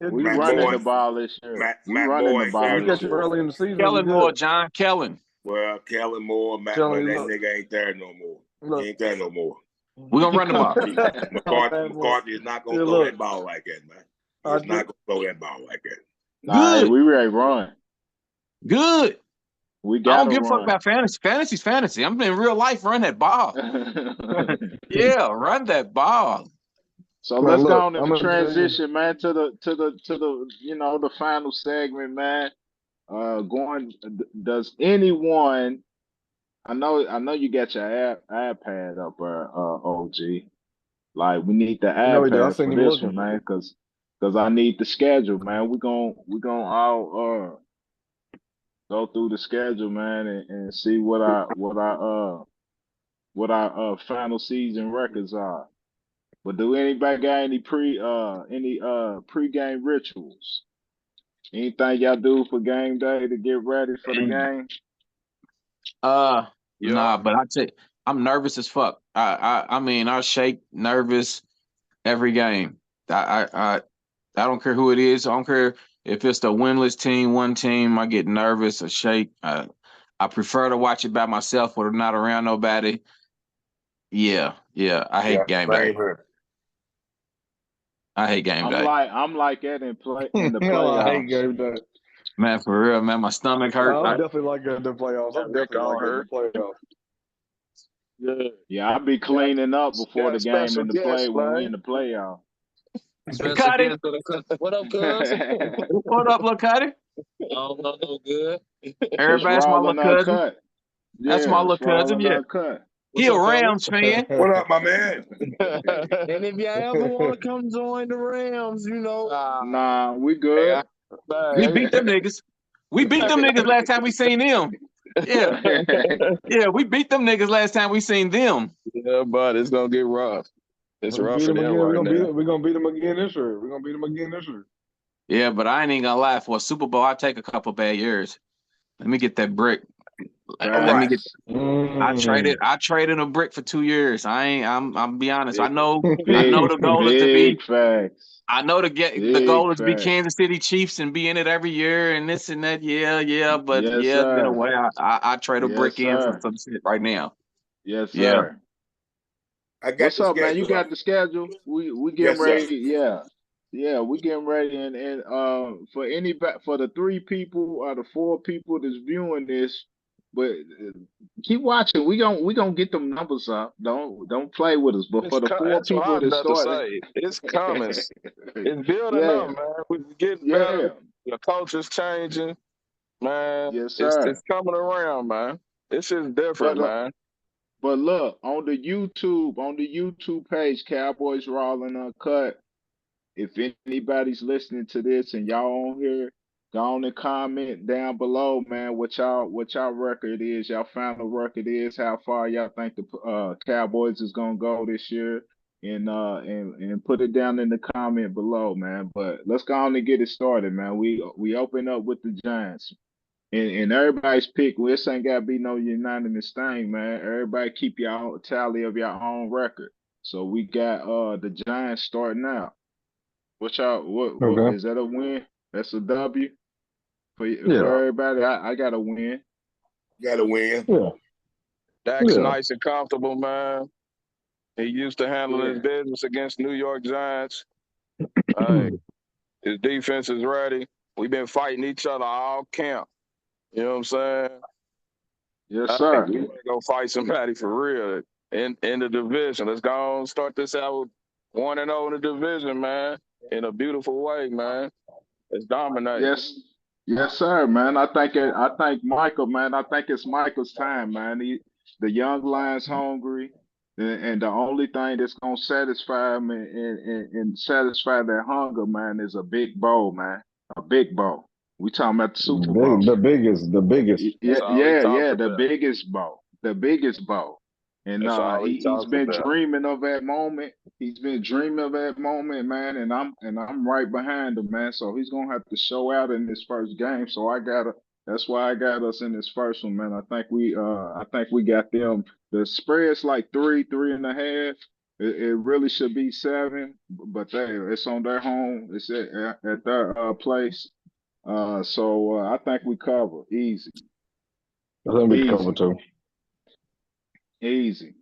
We Matt running the Boyd, ball this year. We Matt running the Boyd ball there We this catch him year. early in the season. Kellen we Moore, good. John Kellen. Well, Kellen Moore, Matt, Telling but you, that look, nigga ain't there no more. look. He ain't there no more. We're gonna run the ball. McCarthy is not gonna throw that ball like that, man. He's not gonna throw that ball like that. Nah, Good. we ready to run. Good. We I gotta don't give a fuck run. about fantasy. Fantasy's fantasy. I'm in real life. Run that ball. Yeah, run that ball. So Man, let's look, go on I'm and gonna tell you. transition, man, to the the final segment, man. Does anyone? I know you got your iPad up, OG. Like we need the No, he did. I iPad seen for him this looking. one, man, because I need the schedule, man. We gonna all go through the schedule, man, and see what our final season records are. But do anybody got any pregame rituals? Anything y'all do for game day to get ready for the game? Nah, but I tell you, I'm nervous as fuck. I mean, I shake nervous every game. I don't care who it is. I don't care if it's the winless team, one team. I get nervous or shake. I prefer to watch it by myself or not around nobody. Yeah. I hate game day. I hate game day. I'm like that in the No, I hate playoffs. game day. Man, for real, man, my stomach hurt. I'm definitely like that in the playoffs. I'm definitely like that in the playoffs. Yeah, I be cleaning up before the game in the play when we in the playoffs. Cuddy. What up, cuz? What up, little Cuddy? No good. Everybody's my little cousin. Uncut. That's my little cousin. Yeah, Uncut. he a Rams fan. What up, my man? And if you ever want to come join the Rams, you know. Nah, we good. We beat them niggas. We beat them niggas last time we seen them. Yeah, we beat them niggas last time we seen them. Yeah, but it's gonna get rough. It's rough for them right We're now. gonna beat them again this year. We're gonna beat them again this year. Yeah, but I ain't even gonna lie. For a Super Bowl, I take a couple bad years. Let me get that brick. Let me get. I traded a brick for 2 years. I'm be honest. I know the goal is to be. Facts. I know the Big goal is to be facts. Kansas City Chiefs and be in it every year and this and that. Yeah. But Yes, it's been a sir. way. I trade a Yes, brick in for sir. some shit right now. Yes, Yeah. sir. I got What's the up, man? You schedule. got the schedule? We Yes, getting sir. ready. Yeah, we getting ready. And for the 3 people or the 4 people that's viewing this, but keep watching. We gonna get them numbers up. Don't play with us. But for the 4 That's what people I'm that about to started, say. It's coming. It's building yeah, up, man. We're getting yeah, better. The culture's changing, man. yes, It's sir. coming around, man. This is different, But man. but look on the YouTube page, Cowboys Raw Uncut. If anybody's listening to this and y'all on here, go on and comment down below, man, what y'all record is, y'all final record is, how far y'all think the Cowboys is gonna go this year, and put it down in the comment below, man. But let's go on and get it started, man. We open up with the Giants. And everybody's pick, well, this ain't gotta be no unanimous thing, man. Everybody keep y'all tally of your own record. So we got the Giants starting out. What Okay. is that a win? That's a W for Yeah. everybody. I got a win. Got to win. Yeah. Dak's Yeah. nice and comfortable, man. He used to handle his business against New York Giants. Hey, his defense is ready. We've been fighting each other all camp. You know what I'm saying? Yes, I sir. think we want to go fight somebody for real in the division. Let's go and start this out 1-0 in the division, man. In a beautiful way, man. Let's dominate. Yes, sir, man. I think Michael, man. I think it's Michael's time, man. The young lion's hungry, and the only thing that's gonna satisfy him and satisfy that hunger, man, is a big bowl, man. A big bowl. We talking about the Super Bowl. The biggest. That's all he talks The about. biggest bowl. The biggest bowl. And That's all he he's talks been about. dreaming of that moment. He's been dreaming of that moment, man. And I'm right behind him, man. So he's gonna have to show out in this first game. So that's why I got us in this first one, man. I think we got them. The spread's like 3.5. It really should be 7, but it's on their home. It's at their place. So I think we cover easy, I think we cover easy, too. easy.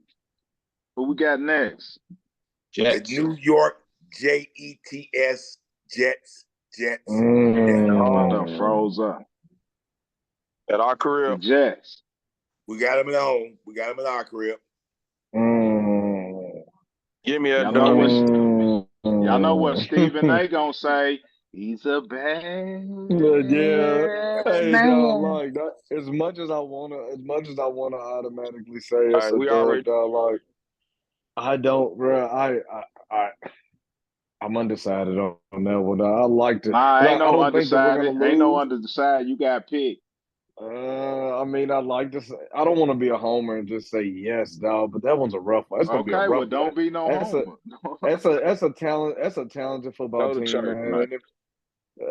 Who we got next? The Jets. New York Jets. Jets. Oh, done froze up. At our The career, Jets. We got them at home. We got them in our crib. give me a Y'all know W. y'all know what Stephen A gonna say. He's a bad Yeah. Hey, dog, man. like that. As much as I wanna automatically say it's Right, a we dub, already dog. Like I don't, bro. I'm undecided on that one. I like to. Nah, ain't I no don't think that we're gonna undecided. Ain't no lose. undecided. You got picked. I mean, I'd like to say I don't want to be a homer and just say yes, dog. But that one's a rough one. It's gonna be a Okay, well, rough one. don't be no That's a homer. that's a talent. That's a talented football go to team, church, man. man. And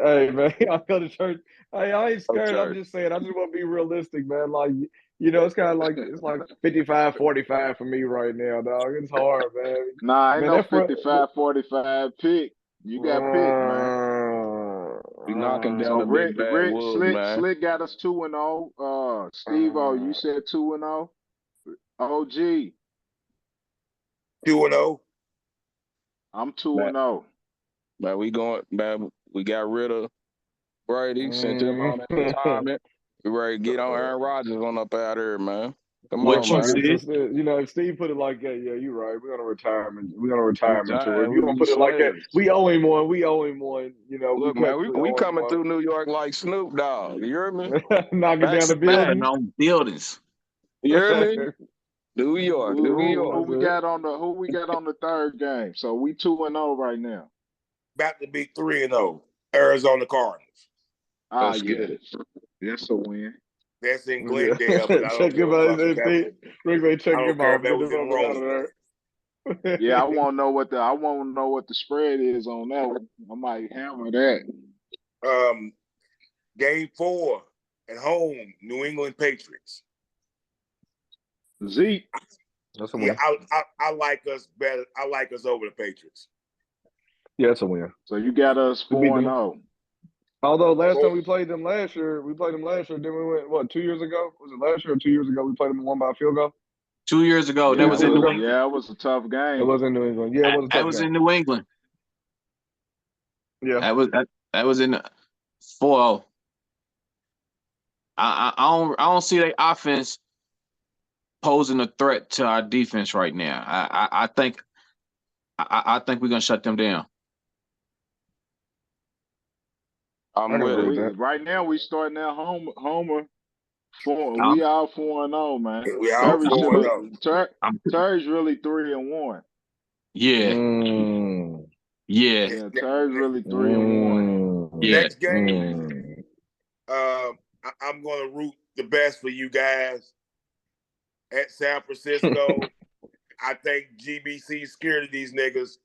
hey, man, I go to church. Hey, I ain't Go to scared. I'm church. just saying. I just want to be realistic, man. Like, it's kind of like it's like 55-45 for me right now, dog. It's hard, man. Nah, ain't Man, no that front. 55-45 pick. You got picked, man. We knocking down So the big bad woods, man. Slick got us 2-0. Steve O, you said 2-0. OG, 2-0. I'm Man, 2-0. man, we got rid of Brady, sent him on in retirement. We ready to get on Aaron Rodgers on up out here, man. Come What on, you man. said? If Steve put it like that, yeah, you're right. We're gonna retirement. We're gonna retirement tour. If We you gonna be put it like that, slaves. we owe him one. We owe him one. We Look, man, technically we owe him coming one. through New York like Snoop Dogg. You hear me? Knocking Back down the to back. Standing buildings. on buildings. You hear me? New York, New Who York. we got on the third game? So we 2-0 right now. About to be 3-0. Arizona Cardinals. Let's Yeah. get it. That's a win. That's in Yeah. Glendale, but I don't Check give him a out. fuck if that was, Rick, check I don't him care out. if that Get was him in up out of Rome. there. Yeah, I want to know what the spread is on that one. I might hammer that. Game 4 at home, New England Patriots. Zeke. That's a Yeah, win. I like us better. I like us over the Patriots. Yeah, that's a win. So you got us We beat them. 4-0. Although last time we played them last year, then we went, what, 2 years ago? Was it last year or 2 years ago we played them and won by a field goal? 2 years ago, that Yeah, was in New England. yeah, it was a tough It game. was in New England. Yeah, it was a That tough was game. in New England. Yeah. That was in 4-0. I don't see their offense posing a threat to our defense right now. I think we're gonna shut them down. I'm I can with agree it. with that. Right now we starting at Homer. I'm- We all 4-0, man. We all Terry 4-0. Terry's really 3-1. Yeah, yeah, Yeah, Terry's really 3-1. yeah. Next game, I'm going to root the best for you guys at San Francisco. I think GBC's scared of these niggas.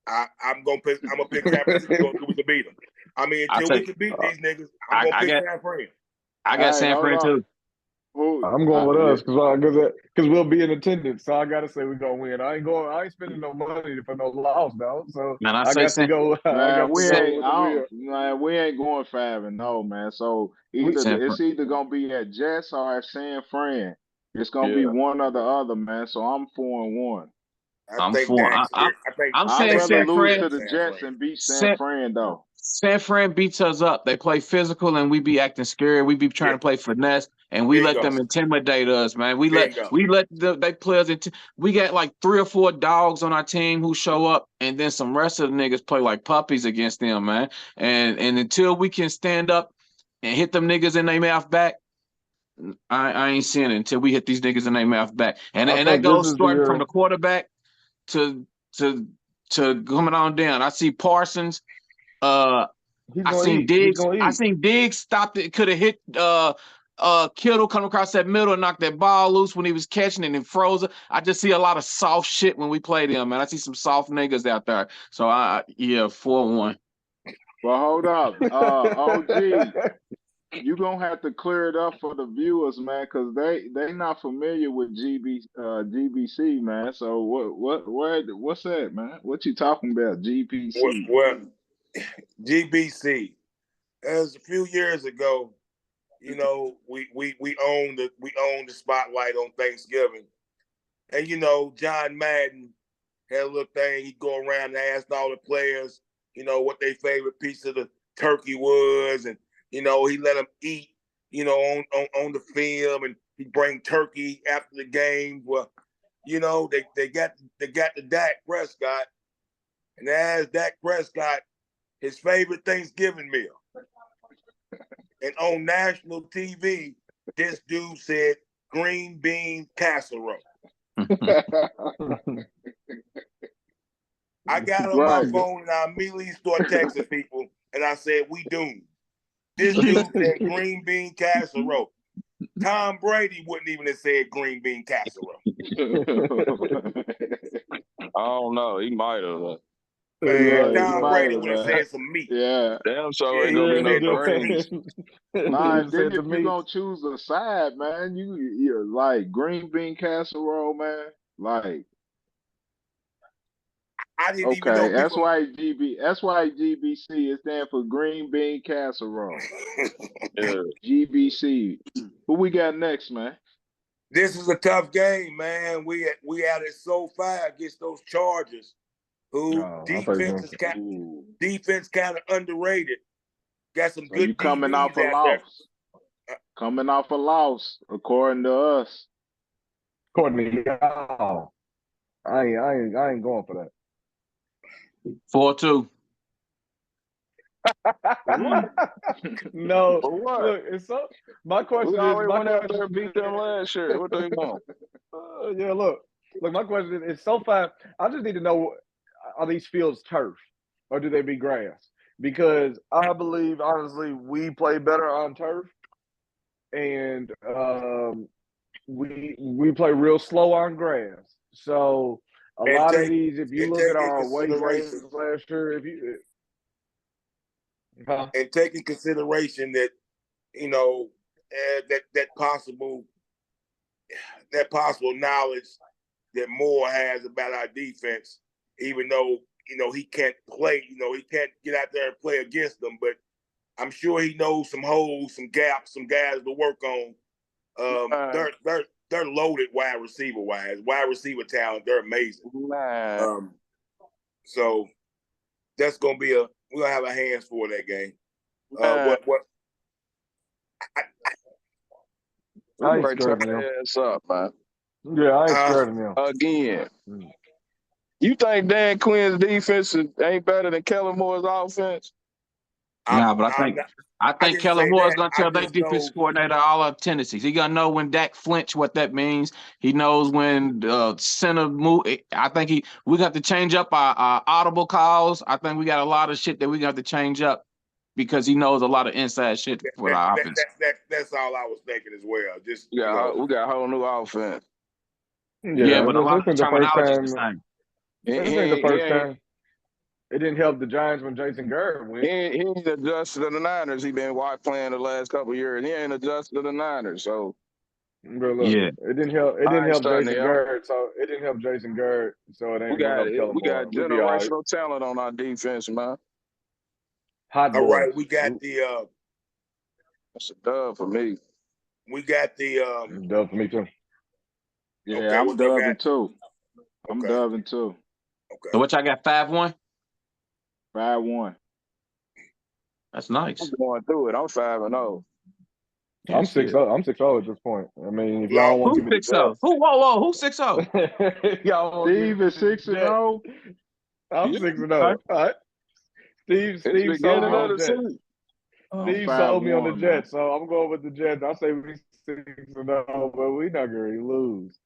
I'm gonna pick San Francisco until we can beat them. I mean, until we can beat these niggas, I'm gonna pick San Fran. I got Hey, San hold Fran on. too. I'm going with Yeah. us because we'll be in attendance. So I gotta say we're gonna win. I ain't spending no money for no loss, though. So Man, I got to go. Man, with the win. we ain't going 5-0, man. So it's either gonna be at Jets or at San Fran. It's gonna be one or the other, man. So I'm 4-1. I'm saying I'd rather San lose Fran to the Jets and beat San Fran though. San Fran beats us up. They play physical and we be acting scared. We be trying to play finesse and we let them intimidate us, man. We let they players we got like 3 or 4 dogs on our team who show up and then some rest of the niggas play like puppies against them, man. And until we can stand up and hit them niggas in their mouth back, I ain't seeing it until we hit these niggas in their mouth back. And that goes starting from the quarterback to coming on down. I see Parsons. I seen Diggs stopped it. Could have hit Kittle come across that middle and knocked that ball loose when he was catching it and froze it. I just see a lot of soft shit when we play them, man. I see some soft niggas out there. So 4-1. Well, hold up. OG. You gonna have to clear it up for the viewers, man, because they not familiar with GBC, man. So what's that, man? What you talking about, GBC? Well, GBC. As a few years ago, we owned the spotlight on Thanksgiving, and John Madden had a little thing. He'd go around and ask all the players, what their favorite piece of the turkey was, and he let them eat, on the film, and he'd bring turkey after the game. Well, they got the Dak Prescott, and asked Dak Prescott his favorite Thanksgiving meal. And on national TV, this dude said green bean casserole. I got on my phone and I immediately started texting people, and I said, "We doomed." This dude said green bean casserole. Tom Brady wouldn't even have said green bean casserole. I don't know. He might have. Man, Tom Brady would have said some meat. Yeah. Damn sure ain't gonna be no greens. Nah, then if you're gonna choose a side, man, you're like green bean casserole, man. Like, I didn't even know that's why GBC is stand for green bean casserole. Yeah. GBC. Who we got next, man? This is a tough game, man. We out at SoFi against those Chargers, who defense kind of underrated. Got some good coming off a loss. Coming off a loss, according to us. According to y'all. I ain't going for that. 4-2. No. What? Look, it's so. My question We is. already My went out there question, and beat them last year. What they want? yeah, look. My question is so far. I just need to know: are these fields turf, or do they be grass? Because I believe, honestly, we play better on turf, and we play real slow on grass. So a lot of these, if you look at our away races last year, and taking consideration that that possible knowledge that Moore has about our defense, even though he can't play, he can't get out there and play against them, but I'm sure he knows some holes, some gaps, some guys to work on. They're loaded wide receiver talent. They're amazing. So that's gonna be we're gonna have a hands for that game. I ain't scared of them. Ass up, man. Yeah, I ain't scared of them. Again. You think Dan Quinn's defense ain't better than Kellen Moore's offense? Nah, but I think Kellen Moore is gonna tell their defense coordinator all our tendencies. He gonna know when Dak flinch, what that means. He knows when center move. I think we got to change up our audible calls. I think we got a lot of shit that we got to change up because he knows a lot of inside shit for our offense. That's all I was thinking as well. Just we got a whole new offense. Yeah, but a lot of the terminology is the same. This ain't the first time. It didn't help the Giants when Jason Garrett went. He ain't adjusted to the Niners. He been playing the last couple of years. He ain't adjusted to the Niners. So, look, it didn't help. It didn't help Jason Garrett. So it didn't help Jason Garrett. So it ain't gonna help Kellen Moore. We got generational talent on our defense, man. Hot boys. All right, we got the. That's a dub for me. We got the. Dub for me too. Yeah, okay, I'm dubbing too. I'm dubbing too. Okay. So what y'all got? 5-1. 5-1. That's nice. I'm going through it. I'm 5-0. I'm 6-0. I'm 6-0 at this point. I mean, if y'all want to give me 6-0? Whoa, who's 6-0? Y'all Steve is 6-0. I'm 6-0. All right. Steve sold me on the Jets. Steve sold me on the Jets, so I'm going with the Jets. I say we 6-0, but we not gonna lose.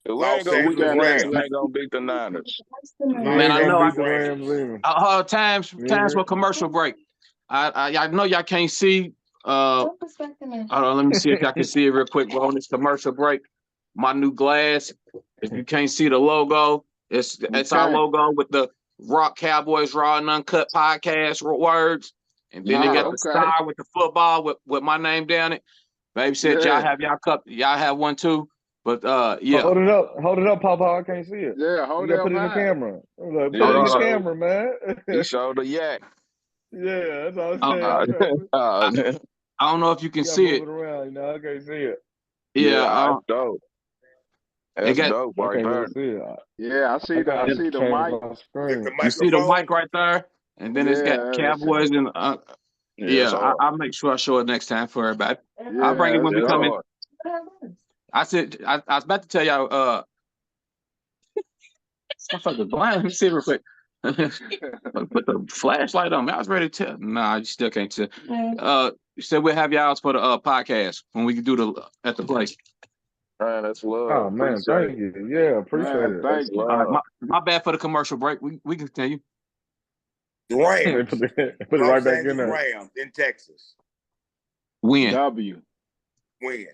We ain't gonna beat the Rams. We ain't gonna beat the Niners. Man, I know. Beat the Rams either. Times for commercial break. I know y'all can't see. Hold on, let me see if y'all can see it real quick. We're on this commercial break. My new glass. If you can't see the logo, it's our logo with the Cowboys Raw Uncut Podcast words. And then they got the okay. star with the football with my name down it. Baby said y'all have y'all cup, y'all have one too. But yeah. Hold it up, Papa. I can't see it. Yeah, hold You gotta it put it in the high. camera. Put Yeah, it in he the showed, camera, man. he showed the yak. Yeah, that's all I'm Uh, saying. I'm trying to, I don't know if you can you gotta see move it. it around, you know. I can't see it. Yeah, that's dope. it That's got dope I right can't there. really see it. Yeah, I I see gotta the change mic. my Is screen. the you see the microphone? mic right there, and then it's got Yeah, that's it. Cowboys and Yeah, it's hard. I'll make sure I show it next time for everybody. I'll bring it Yeah, when that's we It's come in. hard. I said I was about to tell y'all motherfucker blind. Let me see it real quick. Put the flashlight on me. I was ready to tell. Nah, you still can't tell. You said we'll have y'all for the podcast when we can do the at the place. Man, that's love. Oh man, Appreciate thank it. you. Yeah, appreciate man, it. That's thank you. All right, love. my bad for the commercial break. We can continue. The Rams. Put it right Los back in Angeles there. Rams in Texas. Win. W. Win.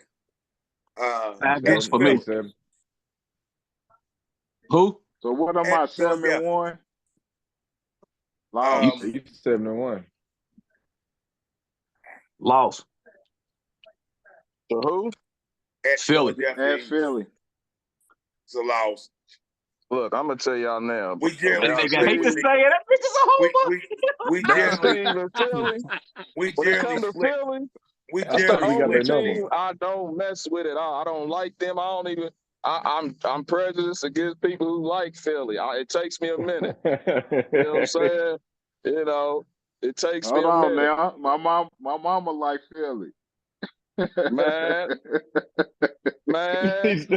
Five At goes for me. Philly. Who? So what am I, At 7-1? Philadelphia. Lost. You 7-1. Lost. So who? At Philly. Philadelphia. At Philly. It's a loss. Look, I'm gonna tell y'all now. We generally Dallas Nigga hate to Steve, say it. That bitch is a we Dallas generally Steve and Philly. we When it generally comes to split. Philly, We I that's the thought we generally got only their split. number. team I don't mess with at all. I don't like them. I don't even. I'm prejudiced against people who like Philly. It takes me a minute. You know what I'm saying? You know, it takes me Hold a on minute, now. My mama like Philly. man. Man, He's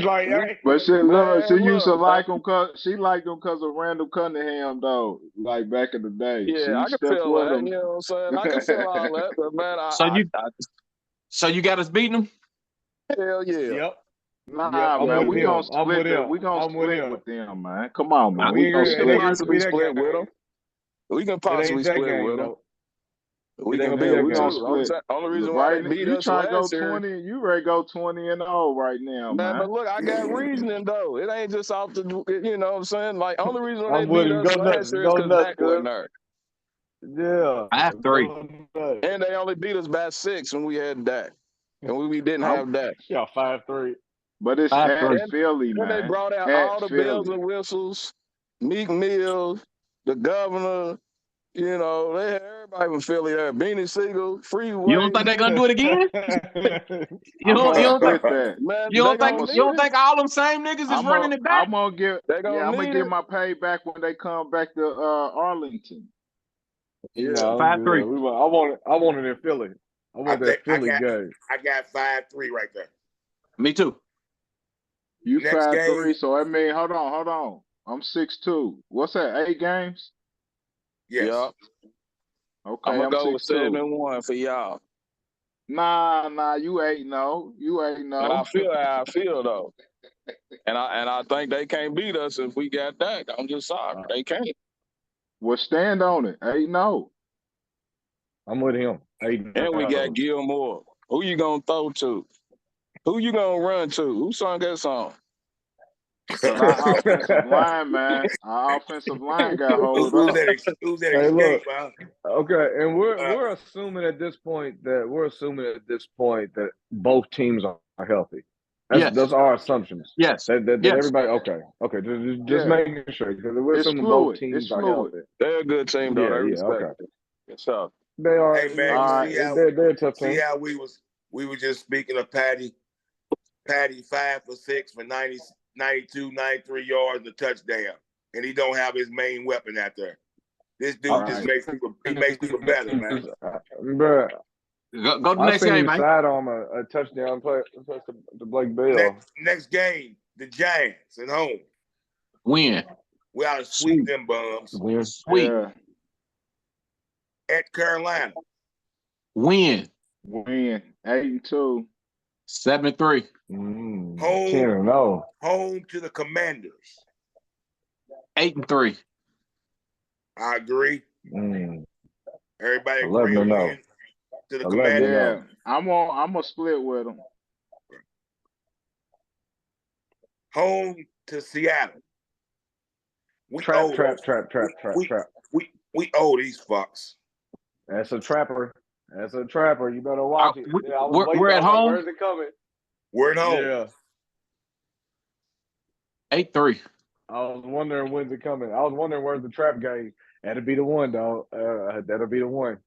like, But she used to look. like him cause of Randall Cunningham though, like back in the day. Yeah, I She can stuck feel with that. him. You know what I'm saying? I can feel all that, but man, So you got us beating them? hell yeah. yep. Nah, I'm man, with we gonna him. I'm with split him. we gonna I'm with split him. with them, man. Come on, man. We We gonna ain't, it We can split. ain't gonna be possibly that split with game. them. We can It possibly ain't that split game with them. though. We It ain't can gonna be Yeah, that we gonna game. too. split. Only reason why Right they now, beat you us trying to go last year, 20, you ready to go 20-0 right now, man. But man. look, I got reasoning though. It ain't just off the. You know what I'm saying? Like only reason they I'm with beat him. us Go nuts. last year is Go because nuts, Zack cuz. wasn't there, Yeah. I have 3. Go nuts. and they only beat us by 6 when we had Dak, and we didn't have Dak. Yeah, 5-3. But it's I have at 3. Philly, And they man. brought out At all the bells Philly. and whistles, Meek Mills, the governor. You know, they had everybody from Philly there. Beanie Siegel, You don't Freeway. think they're gonna do it again? You I'm don't gonna you don't think split that. Man, you they don't think gonna I'm you need don't it. think all them same niggas is running it back? gonna get They gonna I'm gonna need get it. my pay back when they come back to Arlington. Yeah. No, I'm 5-3. good. I want it in Philly. I I want think that Philly game. I got 5-3 right there. Me too. You Next 5-3, game, so that mean hold on. I'm 6-2. What's that? 8 games? Yeah. yes. Okay, I'm gonna I'm go with 6-2. 7-1 for y'all. Nah, you 8-0. You And 8-0. I feel how I feel though. And I think they can't beat us if we got that. I'm just sorry. They can't. Well, stand on it. 8-0. I'm with him. 8-0. And we got Gilmore. Who you gonna throw to? Who you gonna run to? Who sung that song? Cause our offensive line, man, our offensive line got hold Who's up. that? Who's that Hey, look. escape, huh? Okay, and we're assuming at this point that both teams are healthy. Yes. That's our assumptions. Yes. That Yes. everybody okay. Just Yeah. making sure because we're It's assuming fluid. both teams It's are fluid. healthy. They're a good team though. They respect Okay. it. Good stuff. They are. Hey man, All you right. see how They're a tough team. we were just speaking of Patty 5 for 6 for 90, 92, 93 yards and a touchdown, and he don't have his main weapon out there. This dude just makes people better, man. Bruh, Go to the I next seen game, him man. sidearm a touchdown play to Blake Bell. Next game, the Giants at home. Win. We ought to sweep them bums. Win. Sweet. Yeah. At Carolina. Win. Win. 8-2. 7-3. 10-0. Home to the Commanders. 8-3. I agree. Everybody agree 11-0. win to the 11-0. Commanders. Yeah. I'm gonna split with them. Home to Seattle. We Trap. owe these fucks. That's a trapper. That's a trapper. You better watch it. Yeah, I was waiting. We're I at was like, home. where's it coming? We're at home. Yeah. 8-3. I was wondering when's it coming. I was wondering where's the trap game. That'll be the one, dog. That'll be the one.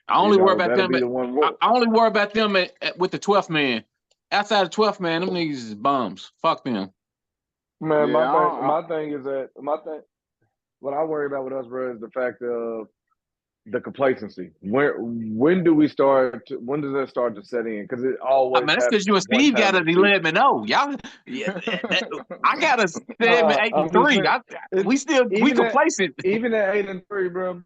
I only worry about that'll them. Be the one. I only worry about them with the 12th man. Outside the 12th man, them niggas is bums. Fuck them. Man, Yeah, my thing is that what I worry about with us, bro, is the fact of the complacency. When do we start? When does that start to set in? Because it always Man, that's happens. because you and Steve got an 11-0. Y'all, I got a 7-8-3. We complacent. Even at 8-3, bro.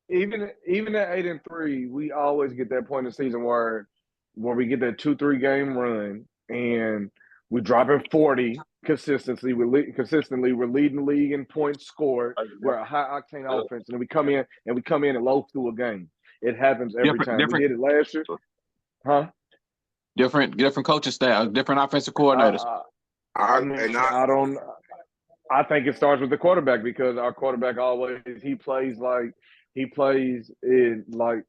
Even at 8-3, we always get that point in the season where we get that 2-3 game run and we dropping 40 consistently. We're leading the league in points scored. We're a high octane offense, and we come in and loaf through a game. It happens every time. We did it last year, huh? Different coaching staff, different offensive coordinators. I think it starts with the quarterback because our quarterback always plays in like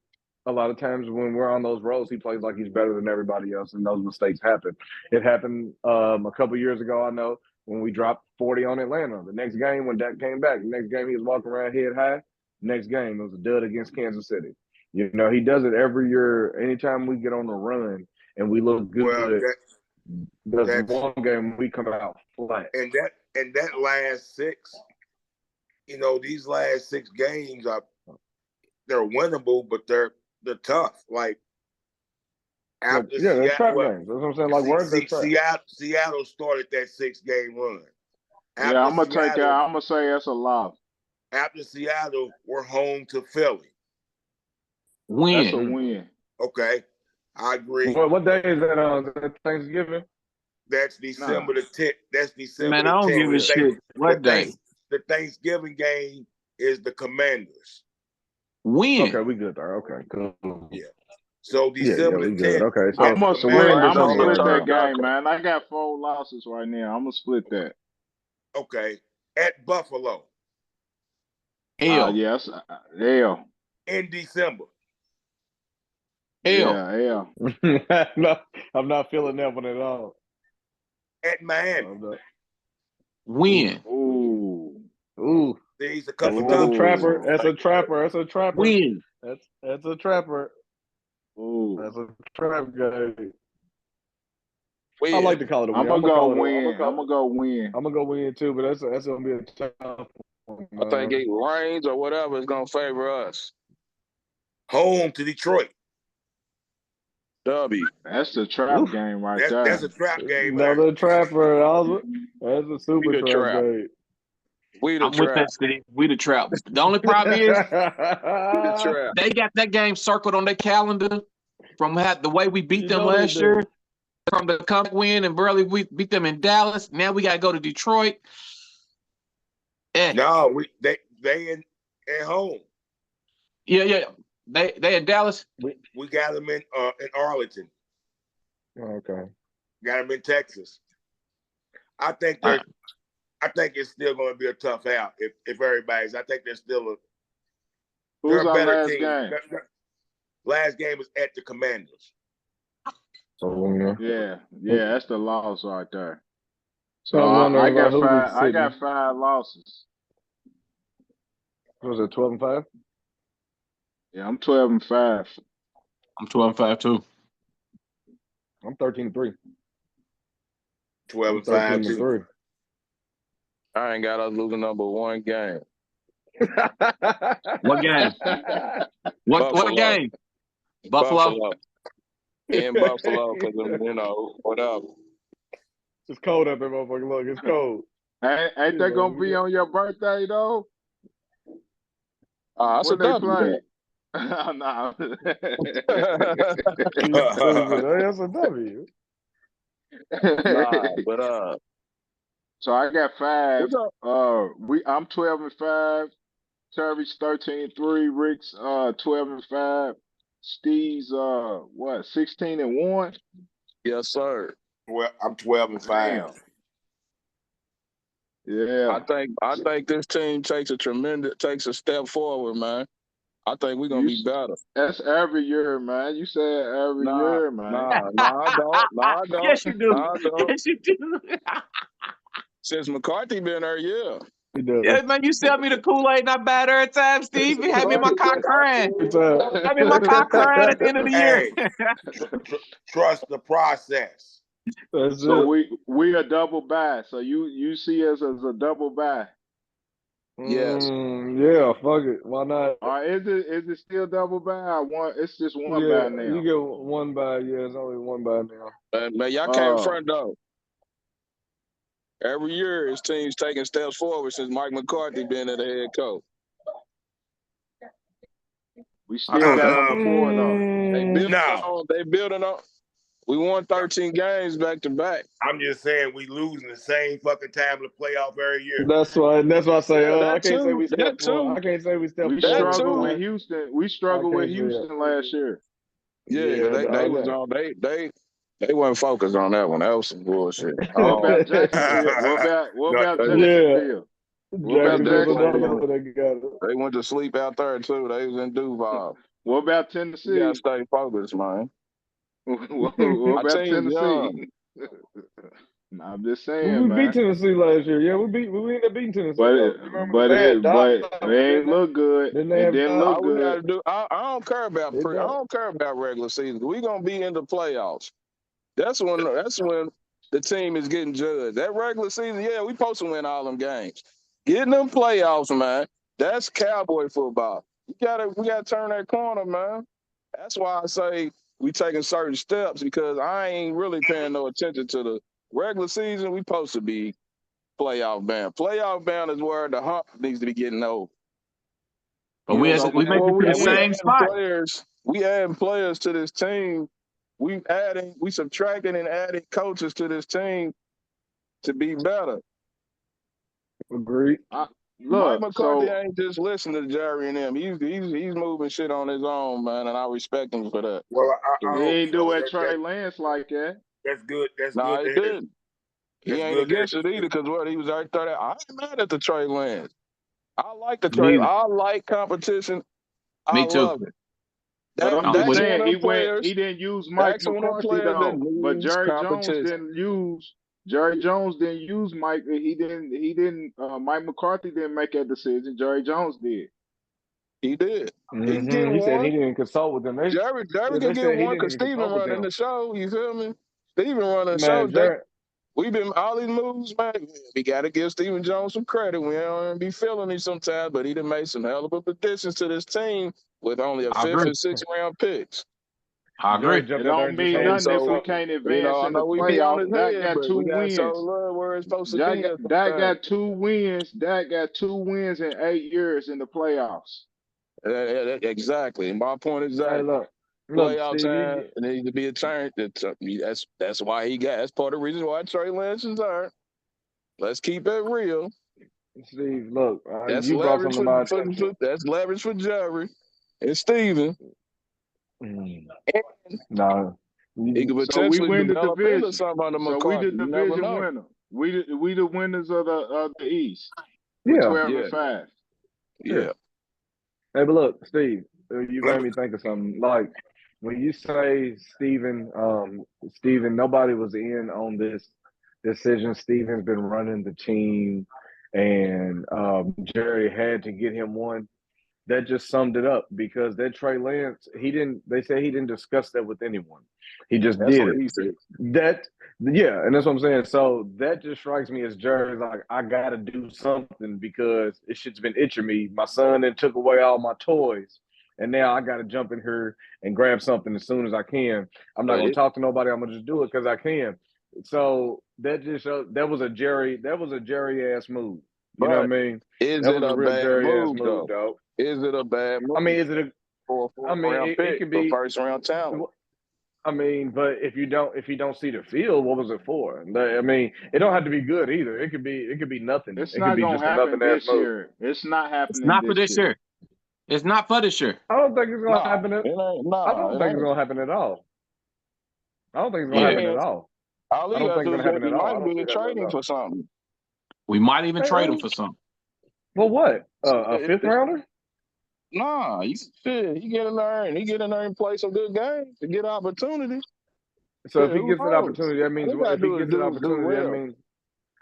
a lot of times when we're on those roads, he plays like he's better than everybody else, and those mistakes happen. It happened a couple years ago, I know, when we dropped 40 on Atlanta. The next game, when Dak came back, the next game he was walking around head high. Next game, it was a dud against Kansas City. You know, he does it every year. Anytime we get on the run and we look good, there's one game we come out flat. And that last 6, these last 6 games they're winnable, but they're tough. Like after they're trap games. That's what I'm saying. Like, where's the trap? Seattle started that 6-game run. I'm gonna say that's a loss. After Seattle, we're home to Philly. Win. That's a win. Okay, I agree. What day is that on? Is that Thanksgiving? That's December the 10th. That's December the 10th. Man, I don't give a shit. What day? The Thanksgiving game is the Commanders. Win. Okay, we good there. Okay, cool. Yeah. So December the 10th. Okay, so I'm gonna split that game, man. I got 4 losses right now. I'm gonna split that. Okay. At Buffalo. L. Yes. L. In December. L. Yeah. No, I'm not feeling that one at all. At Miami. Win. Ooh. There's a couple That's a trapper. Win. That's a trapper. Ooh. That's a trap game. Win. I like to call it a win. I'm gonna go win. I'm gonna go win. I'm gonna go win too, but that's gonna be a tough one. I think it rains or whatever is gonna favor us. Home to Detroit. W. That's the trap game right there. That's a trap game. Another trapper. That's a super trap game. We the I'm trap. with that, Steve. We the trap. The only problem is the trap. they got that game circled on their calendar from the way we beat them last year. From the comeback win and barely we beat them in Dallas. Now we gotta go to Detroit. No, they at home. Yeah. They in Dallas. We got them in Arlington. Okay. Got them in Texas. I think it's still going to be a tough out if everybody's. I think there's still Who's a our better last team. game? Last game was at the Commanders. Yeah, that's the loss right there. So I'm I got wondering about 5. I got 5 losses. What was it 12-5? Yeah, I'm 12-5. I'm 12-5 too. I'm 13-3. 12-5 too. I ain't got us losing number 1 game. What game? What game? Buffalo. In Buffalo, because whatever. It's cold up there, motherfucker. Look, it's cold. Ain't that gonna be on your birthday though? That's when a they W. play. Nah. That's a W. Nah, but So I got 5. I'm 12-5. Terry's 13-3. Rick's 12-5. Steve's 16-1. yes, sir. Well, I'm 12-5. Yeah. I think this team takes a step forward, man. I think we're gonna be better. That's every year, man. You said every year, man. I don't. No, I don't. Yes, you do. No, I don't. Yes, you do. Since McCarthy been there, yeah. He does. Yeah, man, you sell me the Kool-Aid not bad every time, Steve. You had me in my car crying. Had me in my car crying at the end of the year. Hey, trust the process. That's So it. we a double buy. So you see us as a double buy. Yes. Yeah, fuck it. Why not? Or is it still double buy? One, it's just one Yeah, buy now. you get one by. Yeah, it's only one by now. Man, y'all came front though. Every year, his team's taking steps forward since Mike McCarthy been at the head coach. We still got number 4 though. They building on. We won 13 games back to back. I'm just saying we losing the same fucking time to playoff every year. That's why I say I can't say we that stepped forward. I can't say we stepped We forward. struggled with Houston. We struggled with Houston last year. Yeah, they was on. They wasn't focused on that one. That was some bullshit. What about Jacksonville? What about Jacksonville? What about Jacksonville? They went to sleep out there too. They was in Duval. What about Tennessee? You gotta stay focused, man. What about Tennessee? I'm just saying, we man. beat Tennessee last year. Yeah, we ended up beating Tennessee. But they ain't look good. It didn't look good. I don't care about I don't care about regular season. We gonna be in the playoffs. That's when the team is getting judged. That regular season, yeah, we supposed to win all them games. Getting them playoffs, man. That's Cowboy football. We gotta turn that corner, man. That's why I say we taking certain steps, because I ain't really paying no attention to the regular season. We supposed to be playoff bound. Playoff bound is where the hump needs to be getting over. But we make it to the same spot. We adding players to this team. We subtracting and adding coaches to this team to be better. Agreed. Mike McCarthy ain't just listening to Jerry and them. He's moving shit on his own, man, and I respect him for that. Well, he ain't do at Trey Lance like that. That's good. That's good. He didn't. He ain't against it either, because he was already 30. I ain't mad at the Trey Lance. I like the Trey. I like competition. Me too. Love it. I'm just saying he didn't use Mike McCarthy though. But Jerry Jones didn't use Mike. He didn't. Mike McCarthy didn't make that decision. Jerry Jones did. He did. Mm-hmm. He said he didn't consult with them. Jerry can get one because Steven running the show. You feel me? Steven running the show. We've been all these moves, man. We got to give Steven Jones some credit. We don't be feeling him sometimes, but he done made some hell of a additions to this team with only a 5th and 6th round picks. I agree. It don't mean nothing if we can't advance in the playoffs. Dak got 2 wins. Dak got 2 wins. Dak got 2 wins in 8 years in the playoffs. Exactly. And my point is that. Hey, look, Playoff time, it needs to be a turn. That's why that's part of the reason why Trey Lance is there. Let's keep it real. Steve, look, that's you brought leverage that's leverage for Jerry and Steven. No. He could So we potentially win the division. So we the division winner. We the winners of the East. Yeah. 12-5. Yeah. Hey, but look, Steve, you made me think of something. Like, when you say Steven, nobody was in on this decision. Steven's been running the team, and Jerry had to get him one. That just summed it up, because that Trey Lance, they say he didn't discuss that with anyone. He just did it. And that's what I'm saying. So that just strikes me as Jerry's like, I got to do something because this shit's been itching me. My son then took away all my toys, and now I got to jump in here and grab something as soon as I can. I'm not going to talk to nobody. I'm going to just do it because I can. So that just showed, that was a Jerry ass move. You know what I mean? Is it a bad move, though? Is it a bad move? I mean, is it a? It could be first round talent. I mean, but if you don't see the field, what was it for? I mean, it don't have to be good either. It could be nothing. It's not going to happen this year. It's not happening. It's not for this year. It's not for this year. I don't think it's going to happen. I don't think it's going to happen at all. I don't think it's going to happen at all. I don't think it's going to happen at all. We might be trading for something. We might even trade him for something. Well, what? A 5th rounder? Nah, he get in there and play some good games to get opportunity. So if Shit, he who gets that knows? opportunity, that means All he gotta if he do is gets that do opportunity, that well. means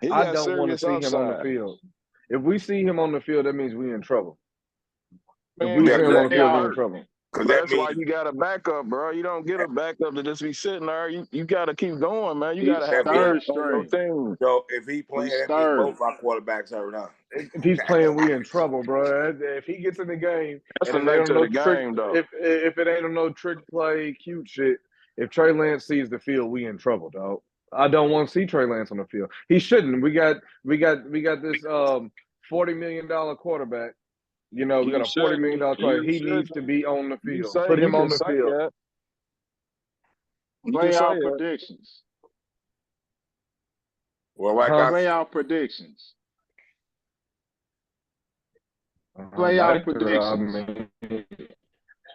He I got don't want to serious see him on the upside. field. If we see him on the field, that means we in trouble. If Man, we see him on the They field, we are. in trouble. Because that that's why means you got a backup, bro. You don't get a backup to just be sitting there. You got to keep going, man. You got to He's have that means third depth on your string. team. so if he playing, He's that means third. both our quarterbacks are now. If he's playing, we in trouble, bro. If he gets in the game That's and the it ain't nature on of no the trick, game, though. if it ain't on no trick play, cute shit, if Trey Lance sees the field, we in trouble, dog. I don't want to see Trey Lance on the field. He shouldn't. We got this $40 million quarterback. You know, we got a $40 million quarterback. He needs to be on the field. Put You him on can the say field. that. You can say Playoff that. predictions. Well, like I Playoff predictions. I Playoff like predictions.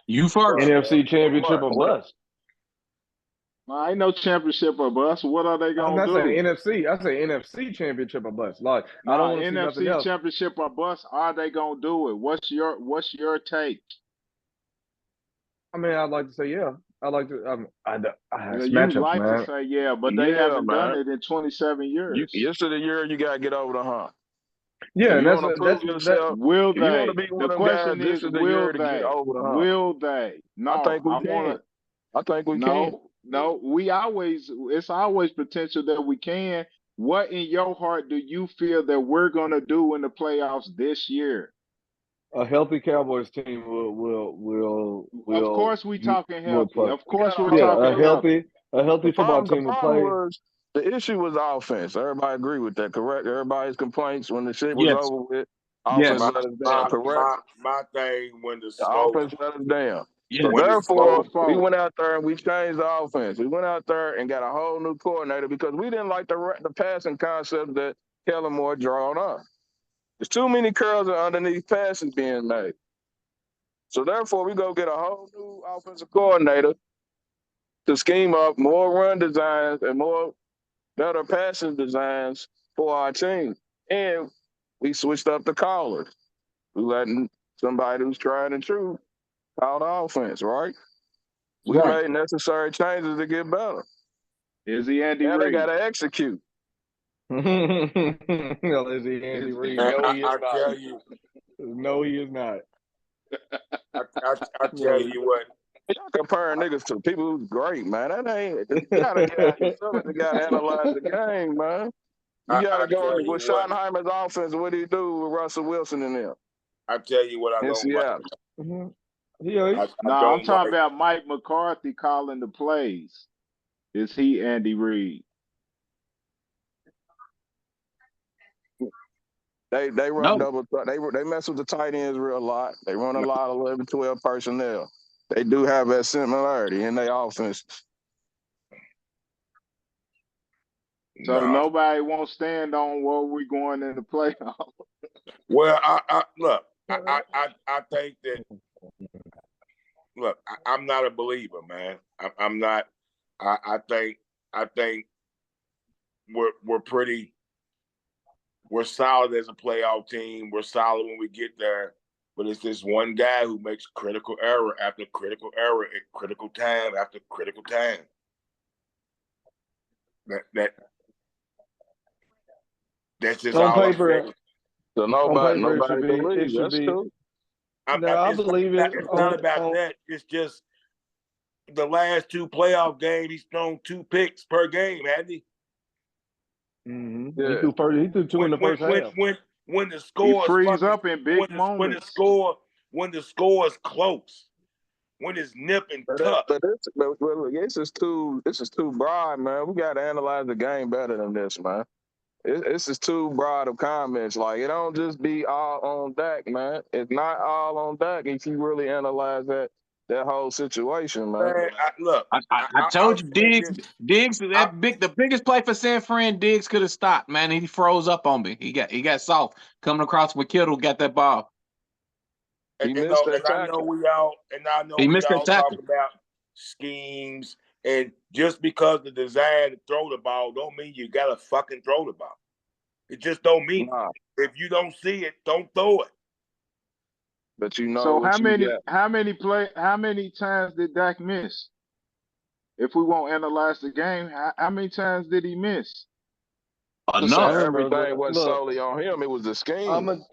You first. NFC Championship or bust. Ain't no championship or bust. What are they I'm gonna not do? saying NFC. I say NFC Championship or bust. Like I don't want to see nothing NFC else. championship or bust. Are they gonna do it? What's your take? I mean, I'd like to say yeah. I like to. It's You matchups, like man. to say yeah, but they haven't done man. it in 27 years. Yesterday year, you got to get over the hump. Yeah, If and you want to prove yourself, Will if you want to they? be one The of them guys, question this is, is the year to get over the hump. Will they? I No, think we I can. want to. I think we can. No. It's always potential that we can. What in your heart do you feel that we're gonna do in the playoffs this year? A healthy Cowboys team will Of course, we talking healthy. play. Of course, we're Yeah, talking healthy. a healthy football The team will problem play. was the issue was offense. Everybody agree with that, correct? Everybody's complaints when the shit was Yes. over with. Yes. Offense let us down, correct? my thing when the The smoke offense let us down. Yeah. So when the therefore, smoke we went out there and we changed the offense. We went out there and got a whole new coordinator because we didn't like the passing concept that Kellen Moore drawn up. There's too many curls and underneath passes being made. So therefore, we go get a whole new offensive coordinator to scheme up more run designs and more better passing designs for our team. And we switched up the callers. We letting somebody who's tried and true call the offense, right? We Right. made necessary changes to get better. Is he Andy Now they Reid? got to execute. Is he Andy Reid? No, he is I not. tell you, No, he is not. I tell you what. Y'all comparing niggas to people who's great, man. That ain't. You gotta get out your feelings. You gotta analyze the game, man. You gotta I go tell you with what. Schottenheimer's offense. What do he do with Russell Wilson in there I tell you what I in don't like. Seattle? Yeah, No, I'm don't talking like. about Mike McCarthy calling the plays. Is he Andy Reid? They run No. double. They mess with the tight ends real lot. They run a lot of 11, 12 personnel. They do have that similarity in their offense. So No. nobody won't stand on where we're going in the playoffs. Well, I look. I think that. Look, I'm not a believer, man. I'm not. I think we're pretty. We're solid as a playoff team. We're solid when we get there. But it's this one guy who makes critical error after critical error at critical time after critical time. That's just on all I'm paper, saying. So it nobody should be. believes. That's cool. I believe it. It's not about that. It's just the last two playoff games, he's thrown 2 picks per game, hasn't he? Mm-hmm. Yeah. He threw 2 in the first half. When the He score is frees fucking, up in big when moments. the score is close, when it's nip and tuck. But this is too broad, man. We got to analyze the game better than this, man. This is too broad of comments. Like, it don't just be all on Dak, man. It's not all on Dak if you really analyze that whole situation, man. Man, I told you, Diggs, the biggest play for San Fran, Diggs could have stopped, man. He froze up on me. He got soft coming across with Kittle, got that ball. He missed that tackle. I know we all talk about schemes, and just because the desire to throw the ball don't mean you gotta fucking throw the ball. It just don't mean Nah. If you don't see it, don't throw it. but you know So what you got. how many times did Dak miss? If we won't analyze the game, how many times did he miss? To say Enough. everything wasn't Look, solely on him, it was the I'm scheme.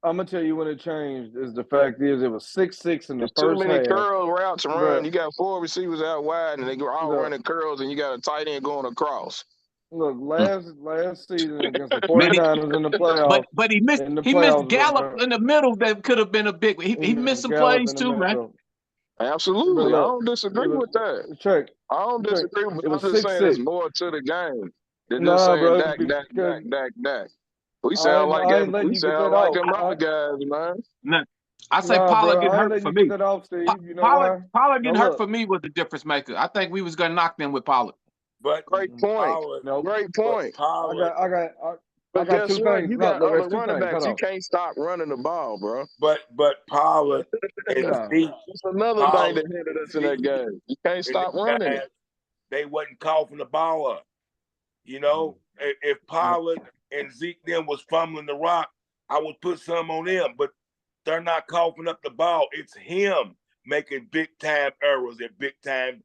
gonna tell you when it changed. Is the fact is it was 6-6 in the There's too first many half, curl routes to run. bro. You got 4 receivers out wide, and they go all Look, running curls, and you got a tight end going across. last season against the Man, 49ers in the playoffs. but In the he missed playoffs, Gallup in the middle. That could have been a big. He he missed missed some Gallup plays in the too, man. middle. But Absolutely. I look, don't it disagree was with that. check. I don't disagree, but It I'm was just saying there's 6-6. more to the game than just Nah, saying bro, Dak, Dak, because Dak, Dak, Dak. We I sound ain't, like I ain't letting we you get sound that like off. them other guys, man. Nah, I say Nah, Pollard bro, getting I ain't hurt letting for you get me. that off, Steve. You know Pollard why? getting No, hurt for look. me was the difference maker. I think we was gonna knock them with Pollard. But Great point. Pollard, No, Great but point. Pollard, I But got guess two what? things. You No, got look, other there's two running things. Hold backs. You on. can't stop running the ball, bro. but Pollard and Nah. Zeke, That's another thing Pollard that hindered and us in that Zeke game. You can't in stop the running game, it. they wasn't coughing the ball up. You know, if Pollard and Zeke then was fumbling the rock, I would put some on them. But they're not coughing up the ball. It's him making big time errors at big time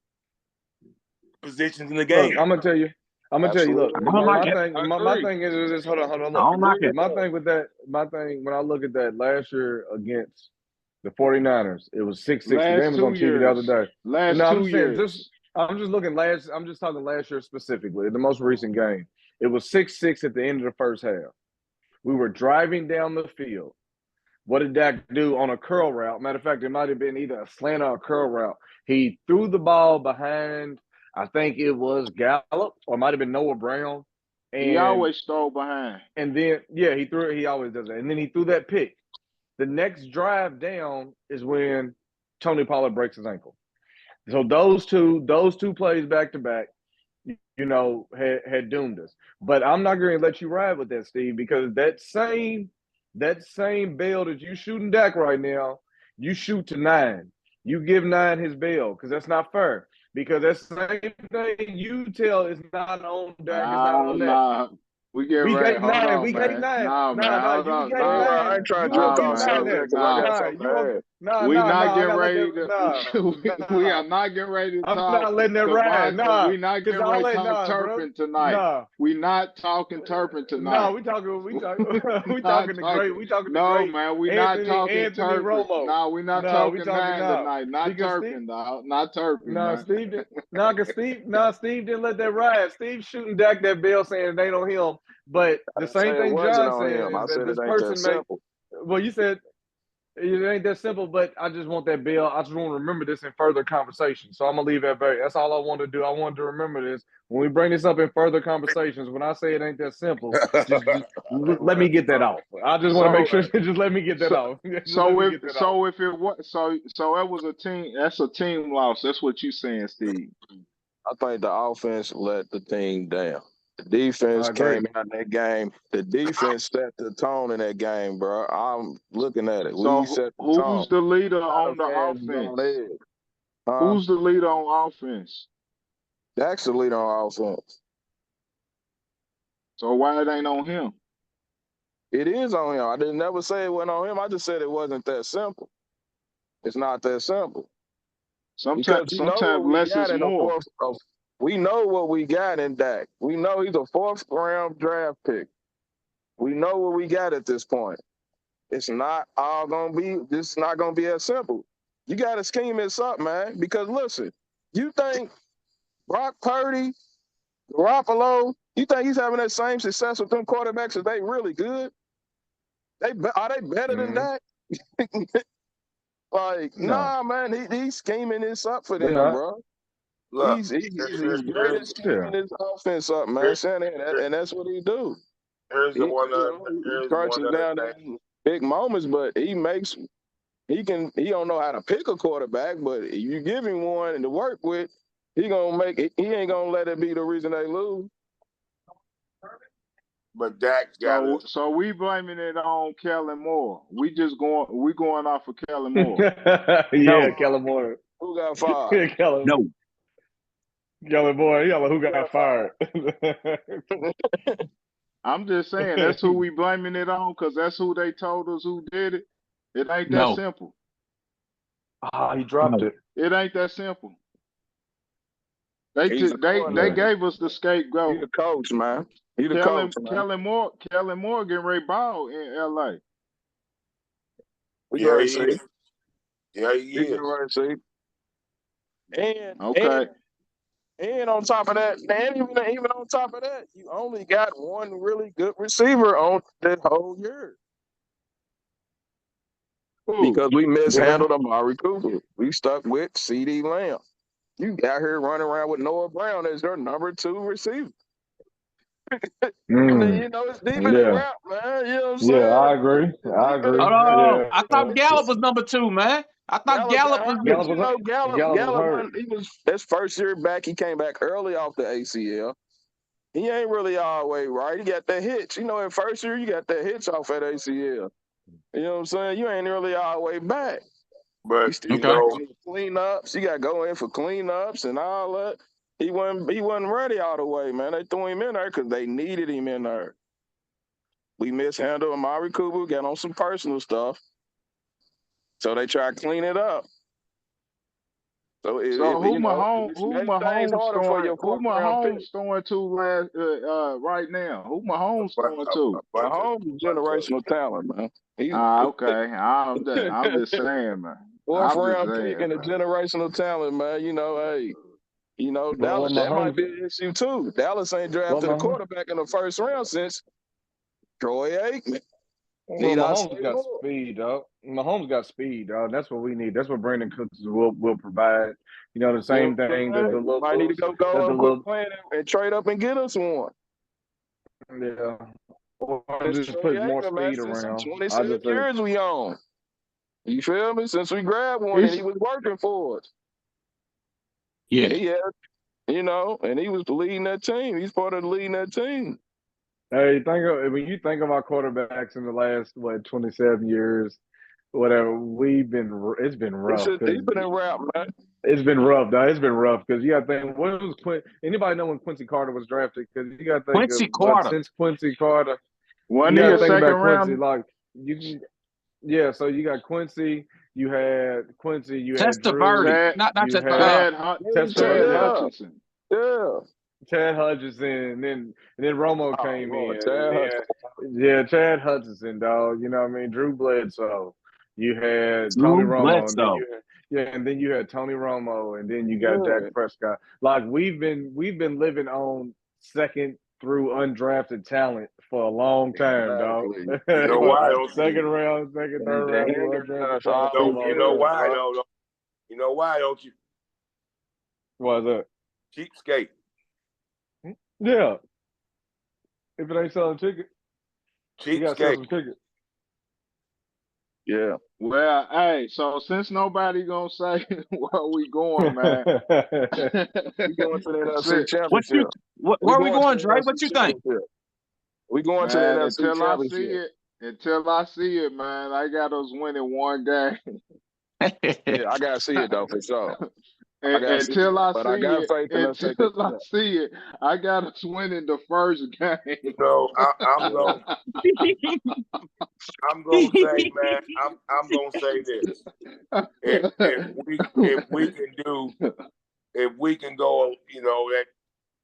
positions in the Look, game. I'm gonna tell you. Look, Absolutely. I don't like it. my thing is this. Hold on. I Look, don't like it. my thing with that. My thing when I look at that last year against the 49ers, it was 6-6. The game Last was two on TV the other years. day. Last No, I'm 2 just saying. years. I'm just looking last. I'm just talking last year specifically. The most recent game, it was 6-6 at the end of the first half. We were driving down the field. What did Dak do on a curl route? Matter of fact, it might have been either a slant or a curl route. He threw the ball behind, I think it was Gallup, or it might have been Noah Brown. He always stole behind. And then, yeah, he threw it. He always does that. And then he threw that pick. The next drive down is when Tony Pollard breaks his ankle. So those two plays back to back, had doomed us. But I'm not going to let you ride with that, Steve, because that same bail that you shooting Dak right now, you shoot to 9. You give 9 his bail because that's not fair. Because that same thing you tell is not on Dak, it's not on Dak. Nah. We get We ready. gave Hold 9. on, We gave man. 9. Nah, man. Hold You on. gave Nah, 9. I ain't trying to You gonna drift give nah, off 9 man. subject there. because I got Nah. something You to gonna add. We I not getting gotta let ready that. to. We are not getting ready to I'm talk. not letting that ride. We not Because getting all ready to that, talk bro. Turpin tonight. We not talking Turpin tonight. We talking we talking Not the talking. great the No, great man. We not talking Anthony Turpin. Romo. No, we not No, we talking talking 9 now. tonight. Not Because Turpin, dog. Not Turpin, man. Steve didn't let that ride. Steve shooting Dak that bill saying they don't him. But I the didn't say same it thing wasn't John on saying him. I is that said this it ain't that person may simple. well, you said it ain't that simple, but I just want that bill. I just want to remember this in further conversation. So I'm gonna leave that very. That's all I want to do. I wanted to remember this when we bring this up in further conversations. When I say it ain't that simple, just let me get that off. I just want to make sure. Just let me get that off. So if it was so it was a team. That's a team loss. That's what you saying, Steve. I think the offense let the team down. The defense I agree. came out in that game. The defense set the tone in that game, bro. I'm looking at it. We So set the tone. who's the leader on the Fans is on offense? edge. Who's the leader on offense? Dak's the leader on offense. So why it ain't on him? It is on him. I didn't never say it wasn't on him. I just said it wasn't that simple. It's not that simple. Because Sometimes you know what we less got is in the more. fourth. We know what we got in Dak. We know he's a 4th round draft pick. We know what we got at this point. It's not all gonna be. This is not gonna be as simple. You got to scheme this up, man. Because listen, you think Brock Purdy, Garoppolo, you think he's having that same success with them quarterbacks? Are they really good? Are they better than that? Like, No. nah, man. He's scheming this up for They're them, not. bro. Look, He's here's great at scheming this offense up, man. And that's what he do. here's He, one he crunches other down thing. them big moments, but he don't know how to pick a quarterback, but if you give him one and to work with, he ain't gonna let it be the reason they lose. But Dak got it. So we blaming it on Kellen Moore. We going off of Kellen Moore. Yeah, Kellen Moore. Who got fired? No. Kellen Moore. Who got fired? I'm just saying that's who we blaming it on because that's who they told us who did it. It ain't that No. simple. Ah, he dropped No. it. It ain't that simple. They He's a they coordinator. gave us the He scapegoat. the coach, man. He the coach, man. Kellen Moore getting ready to ball in LA. We Yeah, gonna he see. is. Yeah, he We is. gonna see. And Okay. and on top of that, and even on top of that, you only got one really good receiver on that whole year Who? because we Yeah. mishandled Amari Cooper. We stuck with C.D. Lamb. You out here running around with Noah Brown as your number 2 receiver. And then, Mm. you know, it's deeper than Yeah. rap, man. You know what I'm Yeah, saying? I agree. It's I deeper agree. than Hold rap. on. Yeah. I thought Gallup was number 2, man. I thought Gallup was But Gallup you know, was Gallup hurt. his first year back, he came back early off the ACL. He ain't really all the way right. He got that hitch. You know, in first year, you got that hitch off at ACL. You know what I'm saying? You ain't really all the way back. You But still Okay. got cleanups. You got to go in for cleanups and all that. He wasn't ready all the way, man. They threw him in there because they needed him in there. We mishandled Amari Cooper, got on some personal stuff. So they tried to clean it up. So So who you know, it makes things harder for your fourth round pick. Mahomes throwing to right now? Who a, Mahomes throwing bu- to? Mahomes is generational talent, man. He's Okay. I'm just saying, man. fourth I'm just round pick saying, and a man. generational talent, man. You know, hey, you know, Well, Dallas, that might Mahomes, be an issue too. Dallas ain't well, drafted a Mahomes, quarterback in the first round since Troy Aikman. well, Need I Mahomes say got more? speed, dog. Mahomes got speed, dog. That's what we need. That's what Brandon Cooks will provide. You know, the You know same what thing I'm that the saying? little Might need to bulls, go that the and quit little, playing and trade up and get us one. yeah. Or This just Troy put more Aikman, man, speed since around. I 27 just think, years we on. You feel me? Since we grabbed one and He's he was working for us. Yeah. And he had, you know, and he was leading that team. He's part of leading that team. hey, when you think of our quarterbacks in the last 27 years, whatever it's been This rough is because deeper than rap, man. it's been rough, though. It's been rough because you got to think. What was anybody know when Quincy Carter was drafted? Because you got to think of Quincy Carter. since Quincy Carter, wasn't you he got a to think second about Quincy. round? Like yeah. So you got Quincy, you had Drew, Testaverde. Chad Not you Test. had Chad Testaverde, Hutchinson. Yeah. Chad Hutchinson, and then Romo Oh, came Lord, in, and Chad Hudson. then Chad Hutchinson, dog. You know what I mean? Drew Bledsoe. You had Tony Drew Romo, and then Bledsoe. you had Tony Romo, and then you got Dak Yeah, Prescott. Like we've been living on second through undrafted talent for a long time, dog. exactly. you know why, don't you? Second round, second, And third they round through hindered undrafted us talent all for a You long know year, time. why bro. though? You know why, don't you? Why is that? Cheapskate. Yeah. If it ain't selling tickets, you gotta sell Cheapskate. some tickets. Yeah. Well, hey, so since nobody gonna say where we going, man. We going to the NFC See, Championship. We Where are we going to going, the Dre? What NFC you think? Championship. We going to the man, NFC Championship. until I see it, man, I got us winning one game. Yeah, I gotta see it though for sure. I gotta see Until it, I but I see got it, faith in us taking until I it. see it, I got us winning the first You game. know, I'm gonna say, man, I'm gonna say this. If we can do, if we can go, you know, that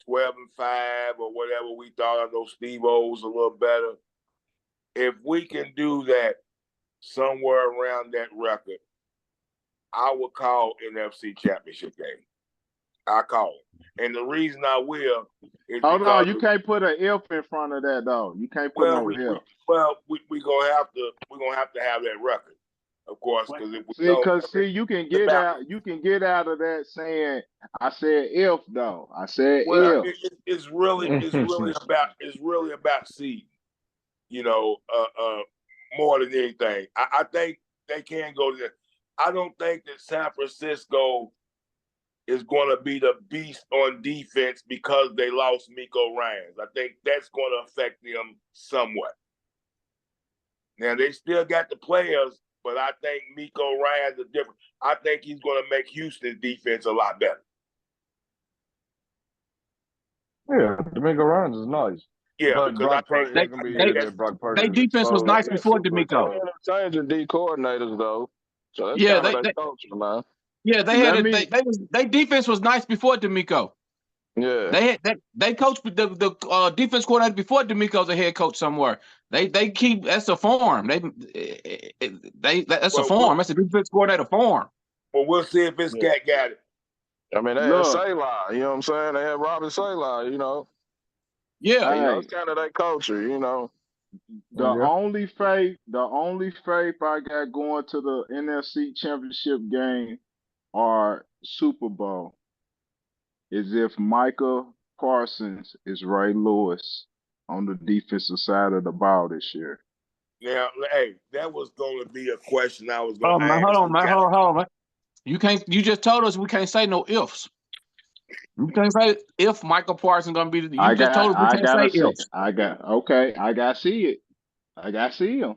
12-5 or whatever we thought. I know Steve O's a little better. If we can do that somewhere around that record, I will call NFC Championship game. I call it. And the reason I will is Hold on, because you can't put an if in front of that though. You can't put no if. we're gonna have to have that record, of course, because if we don't, You can get out of that saying I said if though. I said well, if. it's really about seed, you know, more than anything. I think they can go there. I don't think that San Francisco is going to be the beast on defense because they lost Miko Ryans. I think that's going to affect them somewhat. Now, they still got the players, but I think Miko Ryans is different. I think he's going to make Houston's defense a lot better. Yeah, Domingo Ryans is nice. Yeah, But because I Brock think Purdy, They it's gonna be they here that that Brock they Purdy is defense was exposed nice and that before super D'Amico. They exposed. changing D coordinators though, so that's Yeah, kind of their culture, man. they had Let it. me They defense was nice before D'Amico. Yeah, They coached the defense coordinator before D'Amico's a head coach somewhere. They keep that's a form. That's a well, form. That's a defense coordinator form. we'll see if this yeah. cat got it. I mean, they had look. Sayla, you know what I'm saying? They had Robin Sayla, Yeah, Hey, it's kind of their culture, the Yeah. only faith I got going to the NFC Championship game or Super Bowl is if Micah Parsons is Ray Lewis on the defensive side of the ball this year. Now, hey, that was going to be a question I was going hold to on, man. Hold ask on, you, man. Cal. Hold on, man. You can't. You just told us we can't say no ifs. You can't say if Michael Parsons gonna be. You just told us we I can't say gotta see. ifs. I gotta see it. I gotta see him.